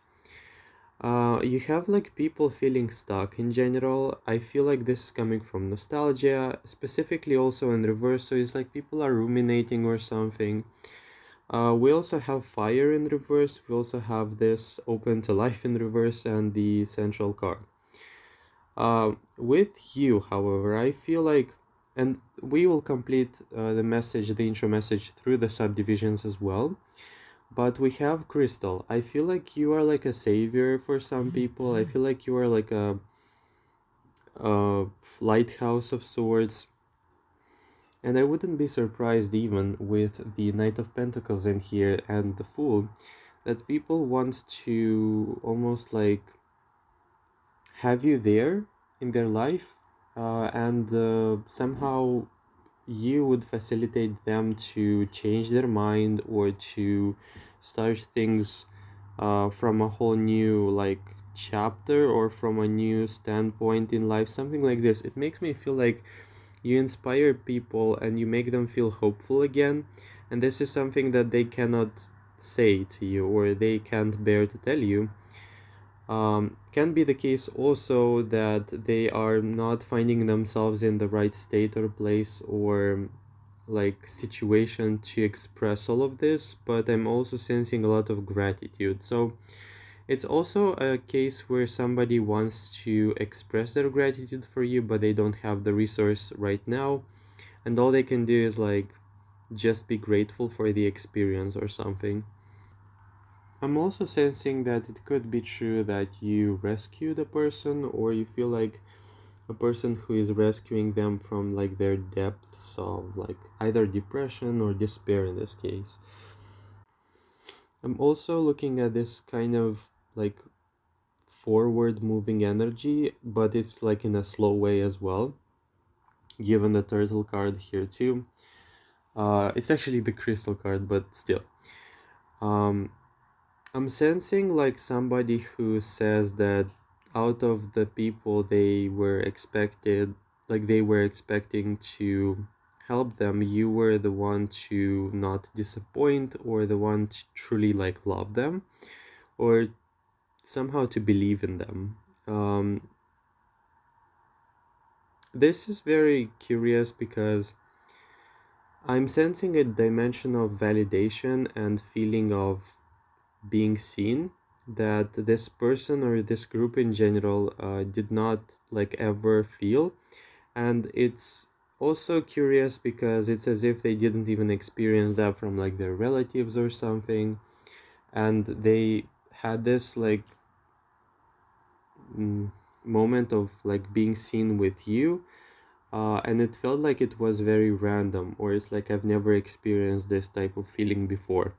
You have like people feeling stuck in general. I feel like this is coming from nostalgia, specifically also in reverse. So it's like people are ruminating or something. We also have fire in reverse. We also have this open to life in reverse and the central card. With you, however, I feel like, and we will complete the message, the intro message through the subdivisions as well. But we have Crystal. I feel like you are like a savior for some people. I feel like you are like a lighthouse of sorts. And I wouldn't be surprised even with the Knight of Pentacles in here and the Fool that people want to almost like have you there in their life, and somehow you would facilitate them to change their mind or to start things from a whole new like chapter or from a new standpoint in life, something like this. It makes me feel like you inspire people and you make them feel hopeful again, and this is something that they cannot say to you or they can't bear to tell you. Can be the case also that they are not finding themselves in the right state or place or like situation to express all of this, but I'm also sensing a lot of gratitude. So it's also a case where somebody wants to express their gratitude for you, but they don't have the resource right now, and all they can do is like just be grateful for the experience or something. I'm also sensing that it could be true that you rescued a person or you feel like a person who is rescuing them from like their depths of like either depression or despair in this case. I'm also looking at this kind of like forward moving energy, but it's like in a slow way as well, given the turtle card here too. It's actually the crystal card, but still. Um, I'm sensing like somebody who says that out of the people they were expecting to help them, you were the one to not disappoint or the one to truly like love them or somehow to believe in them. This is very curious because I'm sensing a dimension of validation and feeling of being seen that this person or this group in general did not like ever feel. And it's also curious because it's as if they didn't even experience that from like their relatives or something, and they had this like moment of like being seen with you, and it felt like it was very random, or it's like I've never experienced this type of feeling before.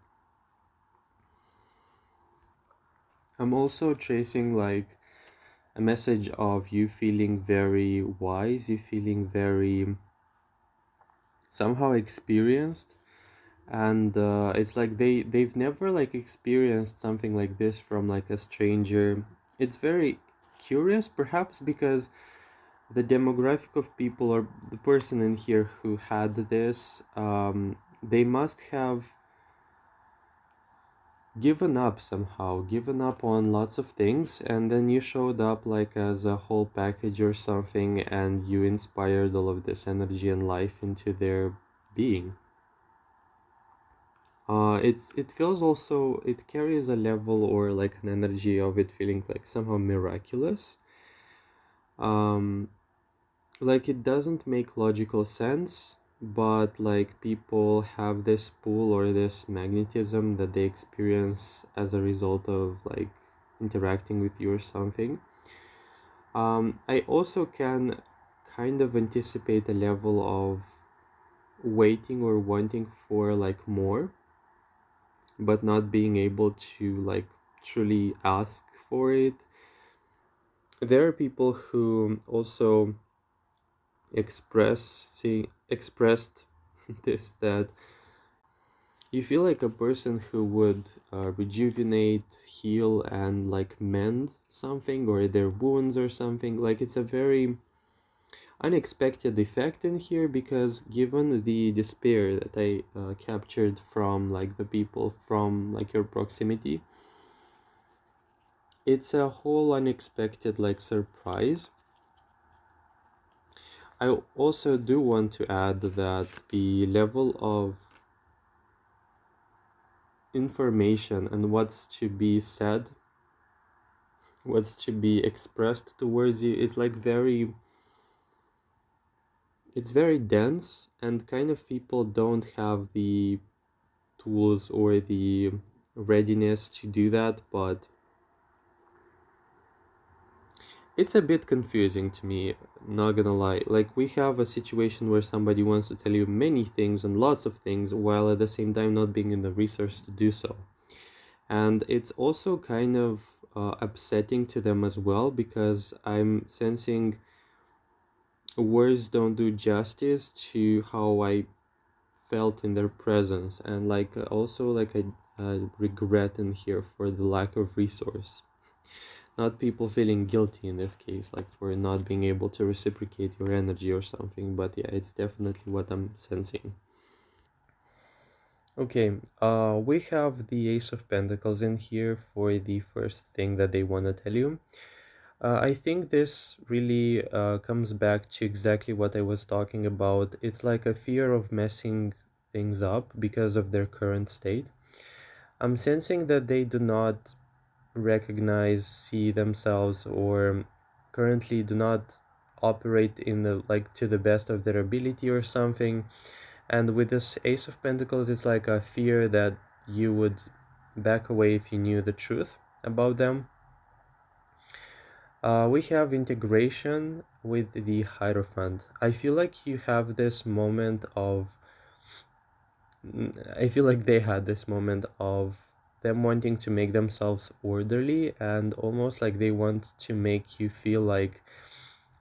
I'm also tracing like a message of you feeling very wise, you feeling very somehow experienced, and it's like they've never like experienced something like this from like a stranger. It's very curious, perhaps because the demographic of people or the person in here who had this, they must have given up somehow, given up on lots of things, and then you showed up like as a whole package or something, and you inspired all of this energy and life into their being. It feels also, it carries a level or like an energy of it feeling like somehow miraculous. Um, like it doesn't make logical sense, but like people have this pull or this magnetism that they experience as a result of like interacting with you or something. I also can kind of anticipate a level of waiting or wanting for like more, but not being able to like truly ask for it. There are people who also expressed this, that you feel like a person who would rejuvenate, heal, and like mend something or their wounds or something. Like it's a very unexpected effect in here, because given the despair that I captured from like the people from like your proximity, it's a whole unexpected like surprise. I also do want to add that the level of information and what's to be said, what's to be expressed towards you is like it's very dense, and kind of people don't have the tools or the readiness to do that. But it's a bit confusing to me, not gonna lie. Like, we have a situation where somebody wants to tell you many things and lots of things, while at the same time not being in the resource to do so. And it's also kind of upsetting to them as well, because I'm sensing words don't do justice to how I felt in their presence, and like also like a regret in here for the lack of resource. Not people feeling guilty in this case, like for not being able to reciprocate your energy or something, but yeah, it's definitely what I'm sensing. Okay, we have the Ace of Pentacles in here for the first thing that they want to tell you. I think this really comes back to exactly what I was talking about. It's like a fear of messing things up because of their current state. I'm sensing that they do not recognize, see themselves, or currently do not operate in the like to the best of their ability or something. And with this Ace of Pentacles, it's like a fear that you would back away if you knew the truth about them. We have integration with the Hierophant. I feel like you have this moment of I feel like they had this moment of them wanting to make themselves orderly, and almost like they want to make you feel like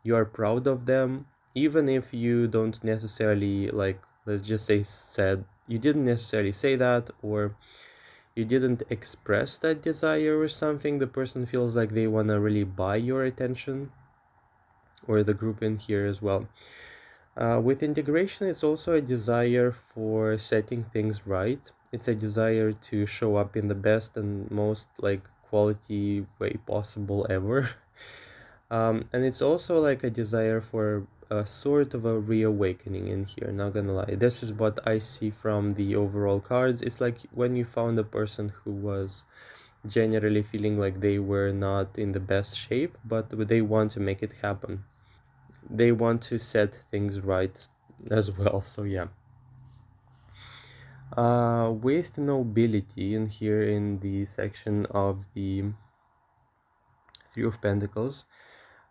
you are proud of them, even if you don't necessarily, like, let's just say, said you didn't necessarily say that, or you didn't express that desire or something. The person feels like they want to really buy your attention, or the group in here as well. With integration, it's also a desire for setting things right. It's a desire to show up in the best and most like quality way possible ever. And it's also like a desire for a sort of a reawakening in here, not gonna lie. This is what I see from the overall cards. It's like when you found a person who was generally feeling like they were not in the best shape, but they want to make it happen. They want to set things right as well. So yeah, with nobility in here in the section of the Three of Pentacles,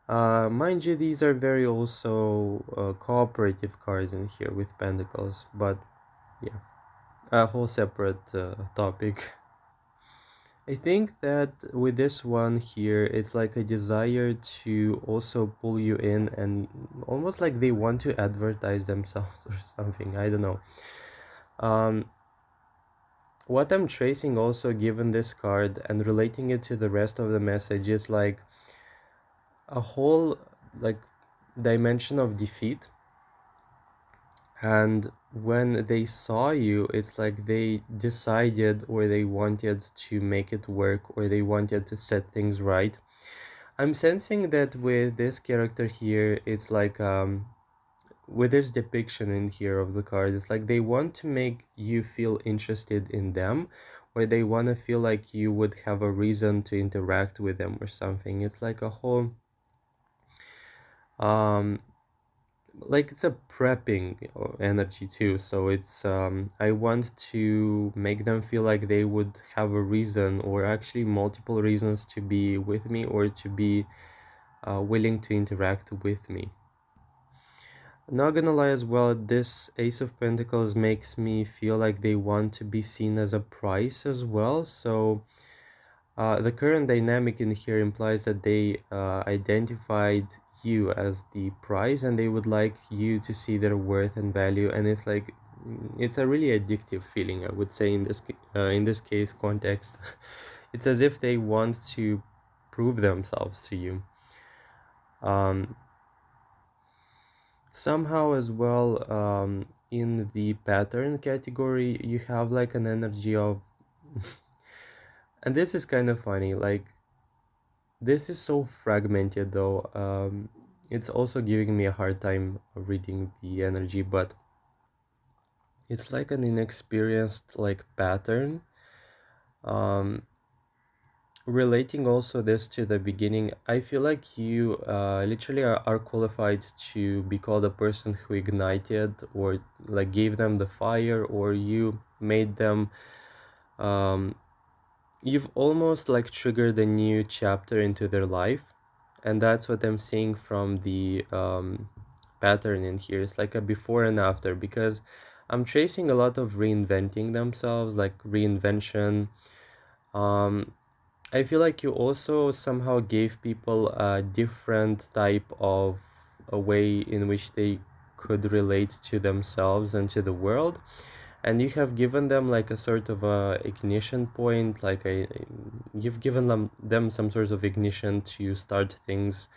mind you, these are very also cooperative cards in here with Pentacles, but yeah, a whole separate topic. I think that with this one here, it's like a desire to also pull you in, and almost like they want to advertise themselves or something. I don't know. Um, what I'm tracing also, given this card and relating it to the rest of the message, is like a whole like dimension of defeat. And when they saw you, it's like they decided, or they wanted to make it work, or they wanted to set things right. I'm sensing that with this character here, it's like with this depiction in here of the card, it's like they want to make you feel interested in them, or they want to feel like you would have a reason to interact with them or something. It's like a whole um like it's a prepping energy too. So it's I want to make them feel like they would have a reason, or actually multiple reasons, to be with me, or to be willing to interact with me. Not gonna lie as well, this Ace of Pentacles makes me feel like they want to be seen as a price as well. So the current dynamic in here implies that they identified you as the prize, and they would like you to see their worth and value. And it's like it's a really addictive feeling, I would say, in this case context. It's as if they want to prove themselves to you. um, Somehow as well, in the pattern category, you have like an energy of and this is kind of funny, like this is so fragmented though. It's also giving me a hard time reading the energy, but it's like an inexperienced like pattern. um Relating also this to the beginning, I feel like you literally are qualified to be called a person who ignited or like gave them the fire, or you made them, um, you've almost like triggered a new chapter into their life. And that's what I'm seeing from the pattern in here. It's like a before and after, because I'm tracing a lot of reinventing themselves, like reinvention. um, I feel like you also somehow gave people a different type of a way in which they could relate to themselves and to the world. And you have given them like a sort of a ignition point, like you've given them some sort of ignition to start things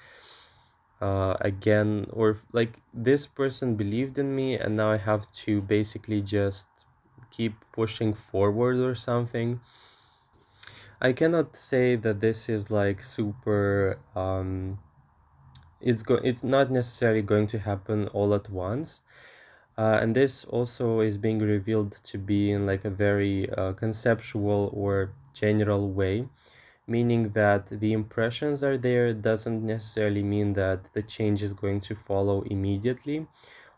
again, or like this person believed in me and now I have to basically just keep pushing forward or something. I cannot say that this is like super it's not necessarily going to happen all at once. And this also is being revealed to be in like a very conceptual or general way, meaning that the impressions are there doesn't necessarily mean that the change is going to follow immediately,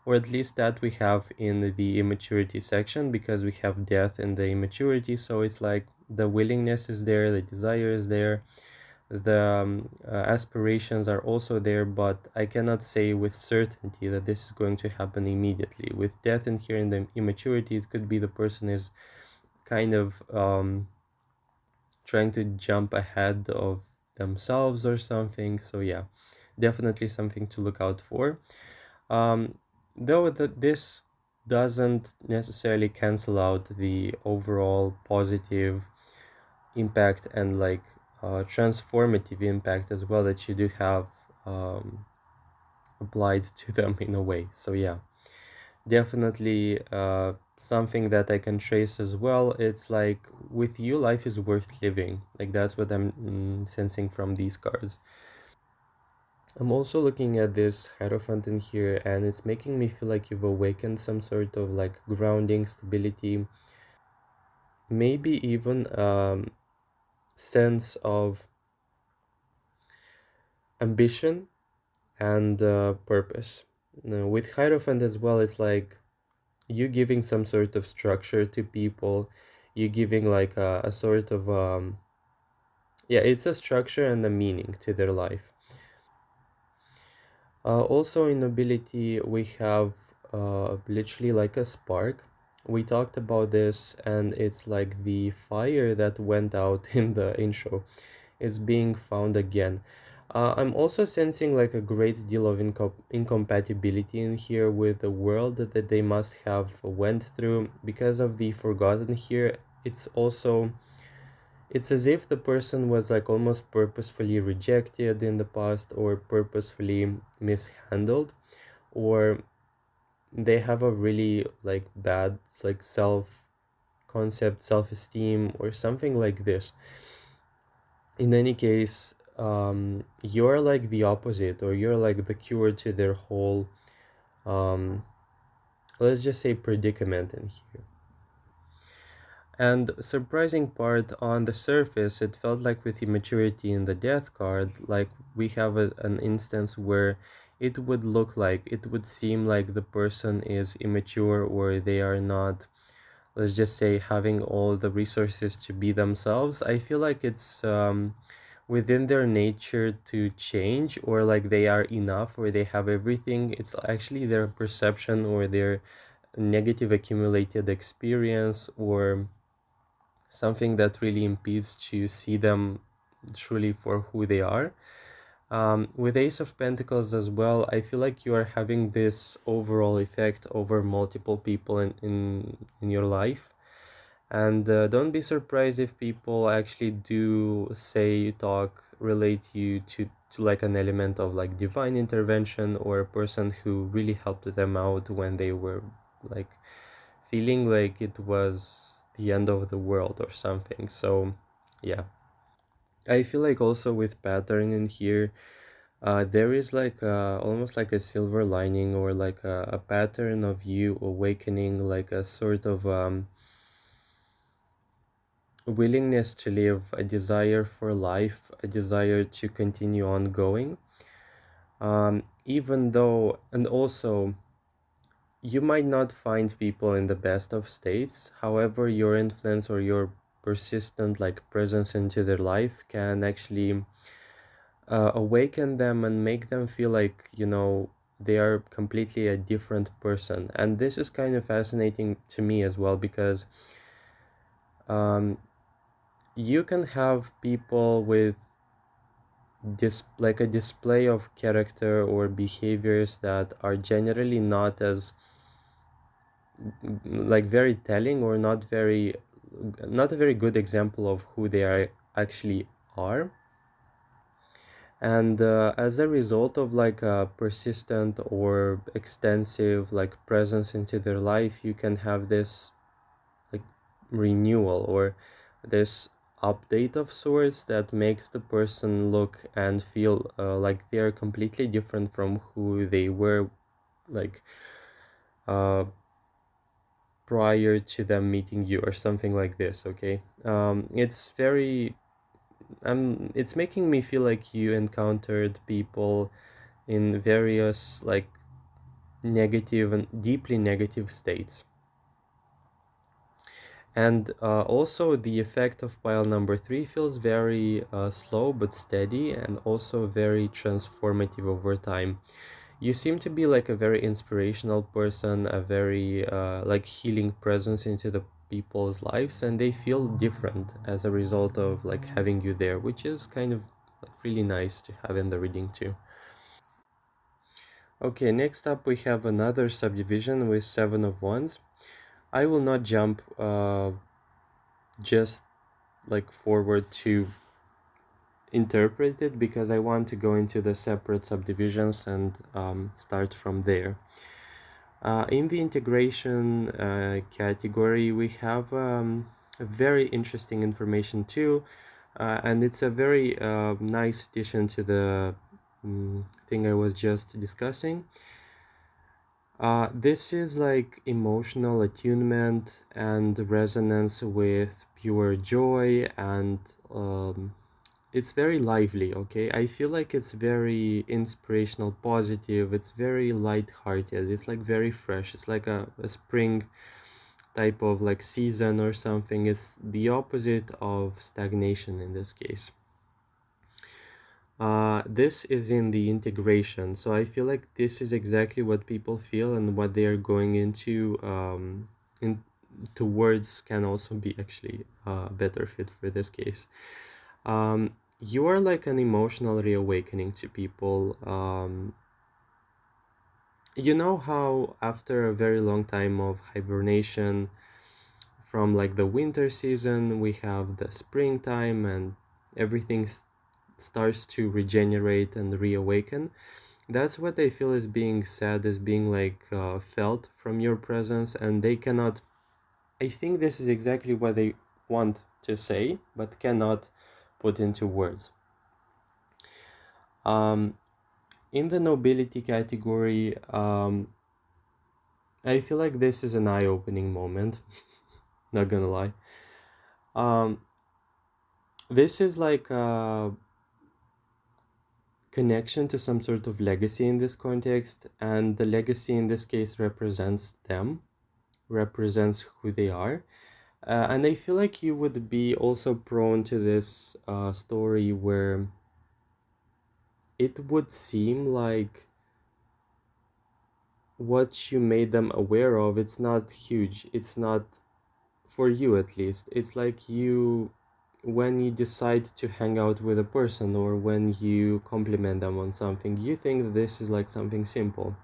or at least that we have in the immaturity section, because we have death in the immaturity. So it's like the willingness is there, the desire is there, the aspirations are also there, but I cannot say with certainty that this is going to happen immediately. With death in here in the immaturity, it could be the person is kind of trying to jump ahead of themselves or something. So yeah, definitely something to look out for. Though this doesn't necessarily cancel out the overall positive impact and like transformative impact as well that you do have um, applied to them in a way. So yeah, definitely something that I can trace as well. It's like with you, life is worth living. Like that's what I'm sensing from these cards. I'm also looking at this Hierophant in here, and it's making me feel like you've awakened some sort of like grounding, stability, maybe even sense of ambition and purpose. Now, with Hierophant as well, it's like you giving some sort of structure to people, you giving like a sort of yeah, it's a structure and a meaning to their life. Also in nobility, we have literally like a spark. We talked about this, and it's like the fire that went out in the intro is being found again. I'm also sensing like a great deal of incompatibility in here with the world that they must have went through because of the forgotten here. It's as if the person was like almost purposefully rejected in the past, or purposefully mishandled, or they have a really like bad like self concept, self-esteem, or something like this. In any case, you're like the opposite, or you're like the cure to their whole um let's just say predicament in here. And surprising part, on the surface, it felt like with immaturity in the death card, like we have an instance where it would look like, it would seem like the person is immature, or they are not, let's just say, having all the resources to be themselves. I feel like it's within their nature to change, or like they are enough, or they have everything. It's actually their perception or their negative accumulated experience, or something that really impedes to see them truly for who they are. With Ace of Pentacles as well, I feel like you are having this overall effect over multiple people in your life. And don't be surprised if people actually do say, talk, relate you to like an element of like divine intervention, or a person who really helped them out when they were like feeling like it was the end of the world or something. So, yeah. I feel like also with pattern in here, there is like almost like a silver lining, or like a pattern of you awakening, like a sort of willingness to live, a desire for life, a desire to continue on going. Even though, and also, you might not find people in the best of states. However, your influence or your persistent like presence into their life can actually awaken them and make them feel like, they are completely a different person. And this is kind of fascinating to me as well, because um, you can have people with like a display of character or behaviors that are generally not as like very telling, or not a very good example of who they are actually are. And as a result of like a persistent or extensive like presence into their life, you can have this like renewal, or this update of sorts that makes the person look and feel like they are completely different from who they were, like uh, prior to them meeting you, or something like this. Okay, it's very it's making me feel like you encountered people in various like negative and deeply negative states. And also the effect of pile number 3 feels very slow but steady, and also very transformative over time. You seem to be like a very inspirational person, a very like healing presence into the people's lives, and they feel different as a result of like having you there, which is kind of like really nice to have in the reading too. Okay, next up we have another subdivision with 7 of Wands. I will not jump just like forward to interpret it, because I want to go into the separate subdivisions and start from there. In the integration category, we have a very interesting information too, and it's a very nice addition to the thing I was just discussing. This is like emotional attunement and resonance with pure joy, and it's very lively. Okay, I feel like it's very inspirational, positive, it's very light-hearted, it's like very fresh, it's like a spring type of like season or something. It's the opposite of stagnation in this case. This is in the integration, so I feel like this is exactly what people feel, and what they are going into in towards can also be actually a better fit for this case. You are like an emotional reawakening to people. You know how after a very long time of hibernation, from like the winter season, we have the springtime, and everything starts to regenerate and reawaken. That's what I feel is being said, is being like felt from your presence, and they cannot. I think this is exactly what they want to say, but cannot put into words. Um, in the nobility category, I feel like this is an eye-opening moment. Not gonna lie. Um, this is like a connection to some sort of legacy in this context, and the legacy in this case represents them, represents who they are. And I feel like you would be also prone to this story where it would seem like what you made them aware of, it's not huge, it's not, for you at least, it's like you when you decide to hang out with a person or when you compliment them on something, you think that this is like something simple.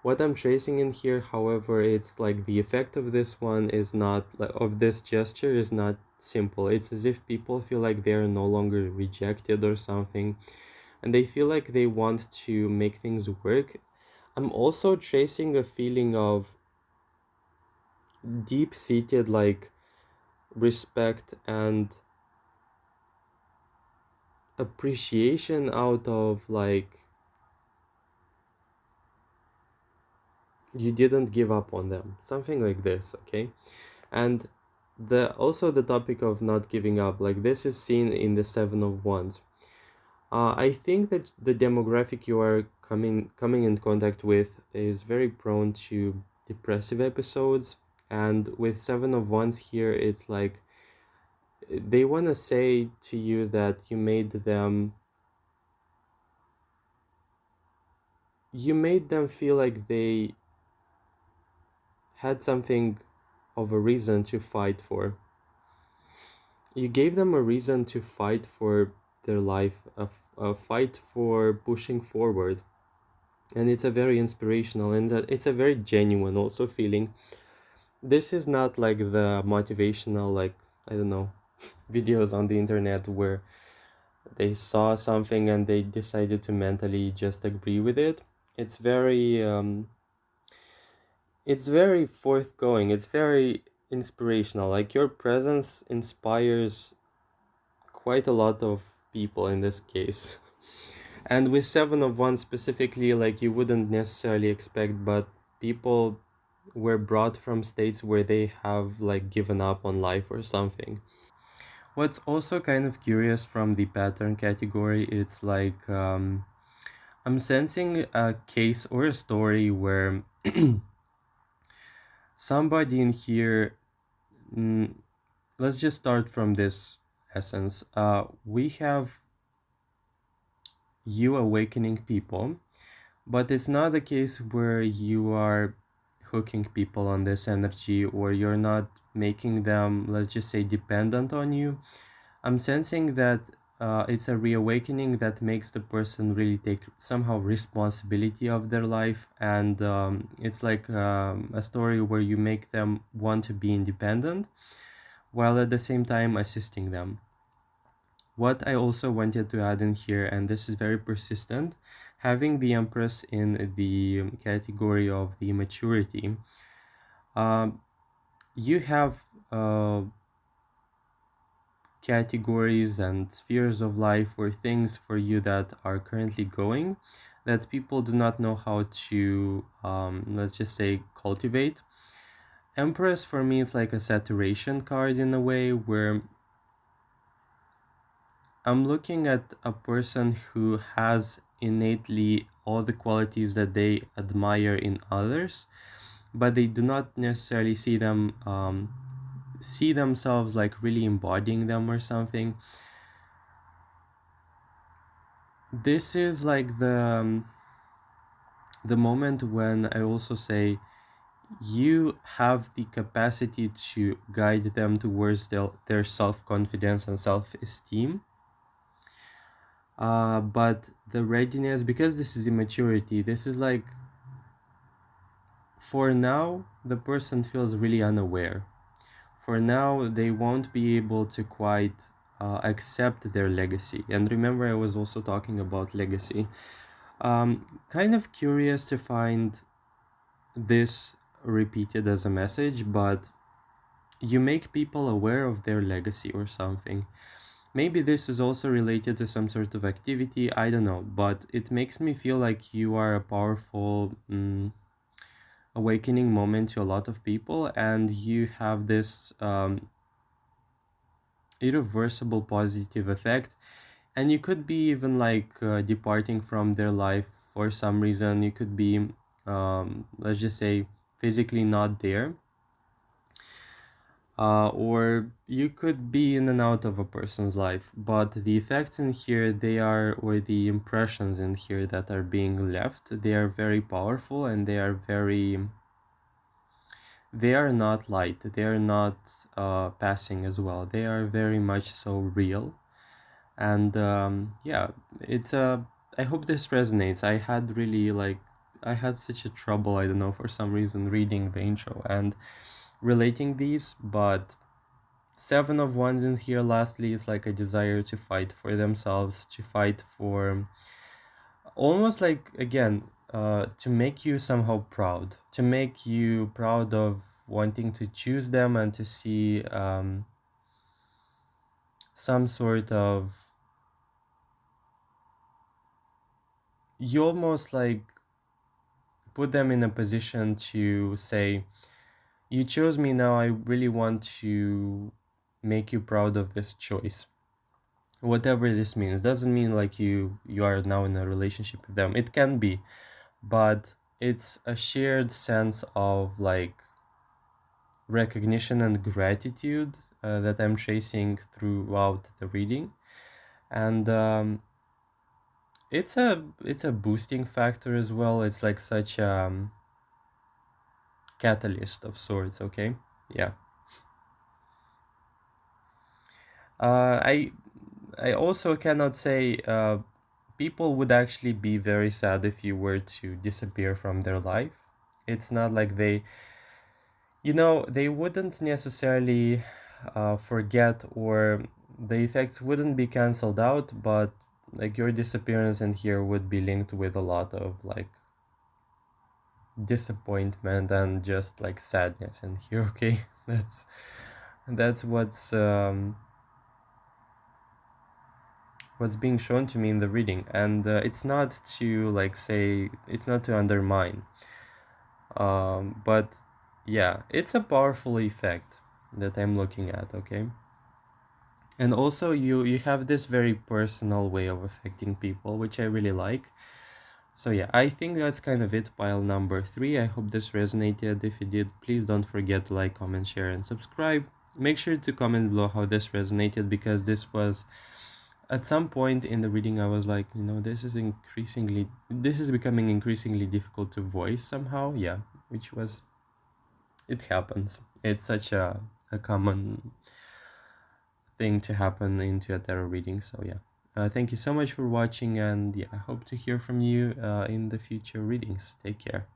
What I'm tracing in here, however, it's like the effect of this one is not like of this gesture is not simple. It's as if people feel like they're no longer rejected or something, and they feel like they want to make things work. I'm also tracing a feeling of deep-seated like respect and appreciation out of like you didn't give up on them, something like this, okay? And the also the topic of not giving up, like this is seen in the Seven of Wands. I think that the demographic you are coming in contact with is very prone to depressive episodes, and with Seven of Wands here, it's like they want to say to you that you made them feel like they had something of a reason to fight for. You gave them a reason to fight for their life, a fight for pushing forward. And it's a very inspirational and it's a very genuine also feeling. This is not like the motivational, like, I don't know, videos on the internet where they saw something and they decided to mentally just agree with it. It's very forthgoing. It's very inspirational. Like your presence inspires quite a lot of people in this case. And with Seven of Wands specifically, like you wouldn't necessarily expect, but people were brought from states where they have like given up on life or something. What's also kind of curious from the pattern category, it's like I'm sensing a case or a story where somebody in here, mm, let's just start from this essence. We have you awakening people, but it's not the case where you are hooking people on this energy or you're not making them, let's just say, dependent on you. I'm sensing that it's a reawakening that makes the person really take somehow responsibility of their life, and it's like a story where you make them want to be independent while at the same time assisting them. What I also wanted to add in here, and this is very persistent, having the Empress in the category of the maturity, um, you have categories and spheres of life or things for you that are currently going that people do not know how to, let's just say, cultivate. Empress for me is like a saturation card in a way where I'm looking at a person who has innately all the qualities that they admire in others, but they do not necessarily see themselves like really embodying them or something. This is like the moment when I also say you have the capacity to guide them towards their self-confidence and self-esteem, but the readiness, because this is immaturity, this is like for now the person feels really unaware. For now they won't be able to quite accept their legacy. And remember, I was also talking about legacy. Kind of curious to find this repeated as a message, but you make people aware of their legacy or something. Maybe this is also related to some sort of activity, I don't know, but it makes me feel like you are a powerful awakening moment to a lot of people, and you have this irreversible positive effect. And you could be even like departing from their life for some reason. You could be, let's just say, physically not there, or you could be in and out of a person's life, but the effects in here, they are, or the impressions in here that are being left, they are very powerful and they are very they are not light, they are not passing as well, they are very much so real. And yeah, it's I hope this resonates. I had really like, I had such a trouble, I don't know, for some reason, reading the intro and relating these, but Seven of Wands in here lastly is like a desire to fight for themselves, to fight for almost like, again, to make you somehow proud, to make you proud of wanting to choose them and to see some sort of, you almost like put them in a position to say, you chose me, now I really want to make you proud of this choice, whatever this means. Doesn't mean like you are now in a relationship with them, it can be, but it's a shared sense of like recognition and gratitude that I'm chasing throughout the reading. And it's a boosting factor as well. It's like such a catalyst of sorts. Okay, yeah. I also cannot say people would actually be very sad if you were to disappear from their life. It's not like they, they wouldn't necessarily forget, or the effects wouldn't be canceled out, but like your disappearance in here would be linked with a lot of like disappointment and just like sadness in here. Okay, that's what's being shown to me in the reading, and it's not to like say, it's not to undermine, but yeah, it's a powerful effect that I'm looking at. Okay, and also you have this very personal way of affecting people, which I really like. So yeah, I think that's kind of it, pile number 3. I hope this resonated. If it did, please don't forget to like, comment, share, and subscribe. Make sure to comment below how this resonated, because this was, at some point in the reading, I was like, this is becoming increasingly difficult to voice somehow. Yeah, which was, it happens. It's such a common thing to happen into a tarot reading. So yeah, thank you so much for watching, and yeah, I hope to hear from you in the future readings. Take care.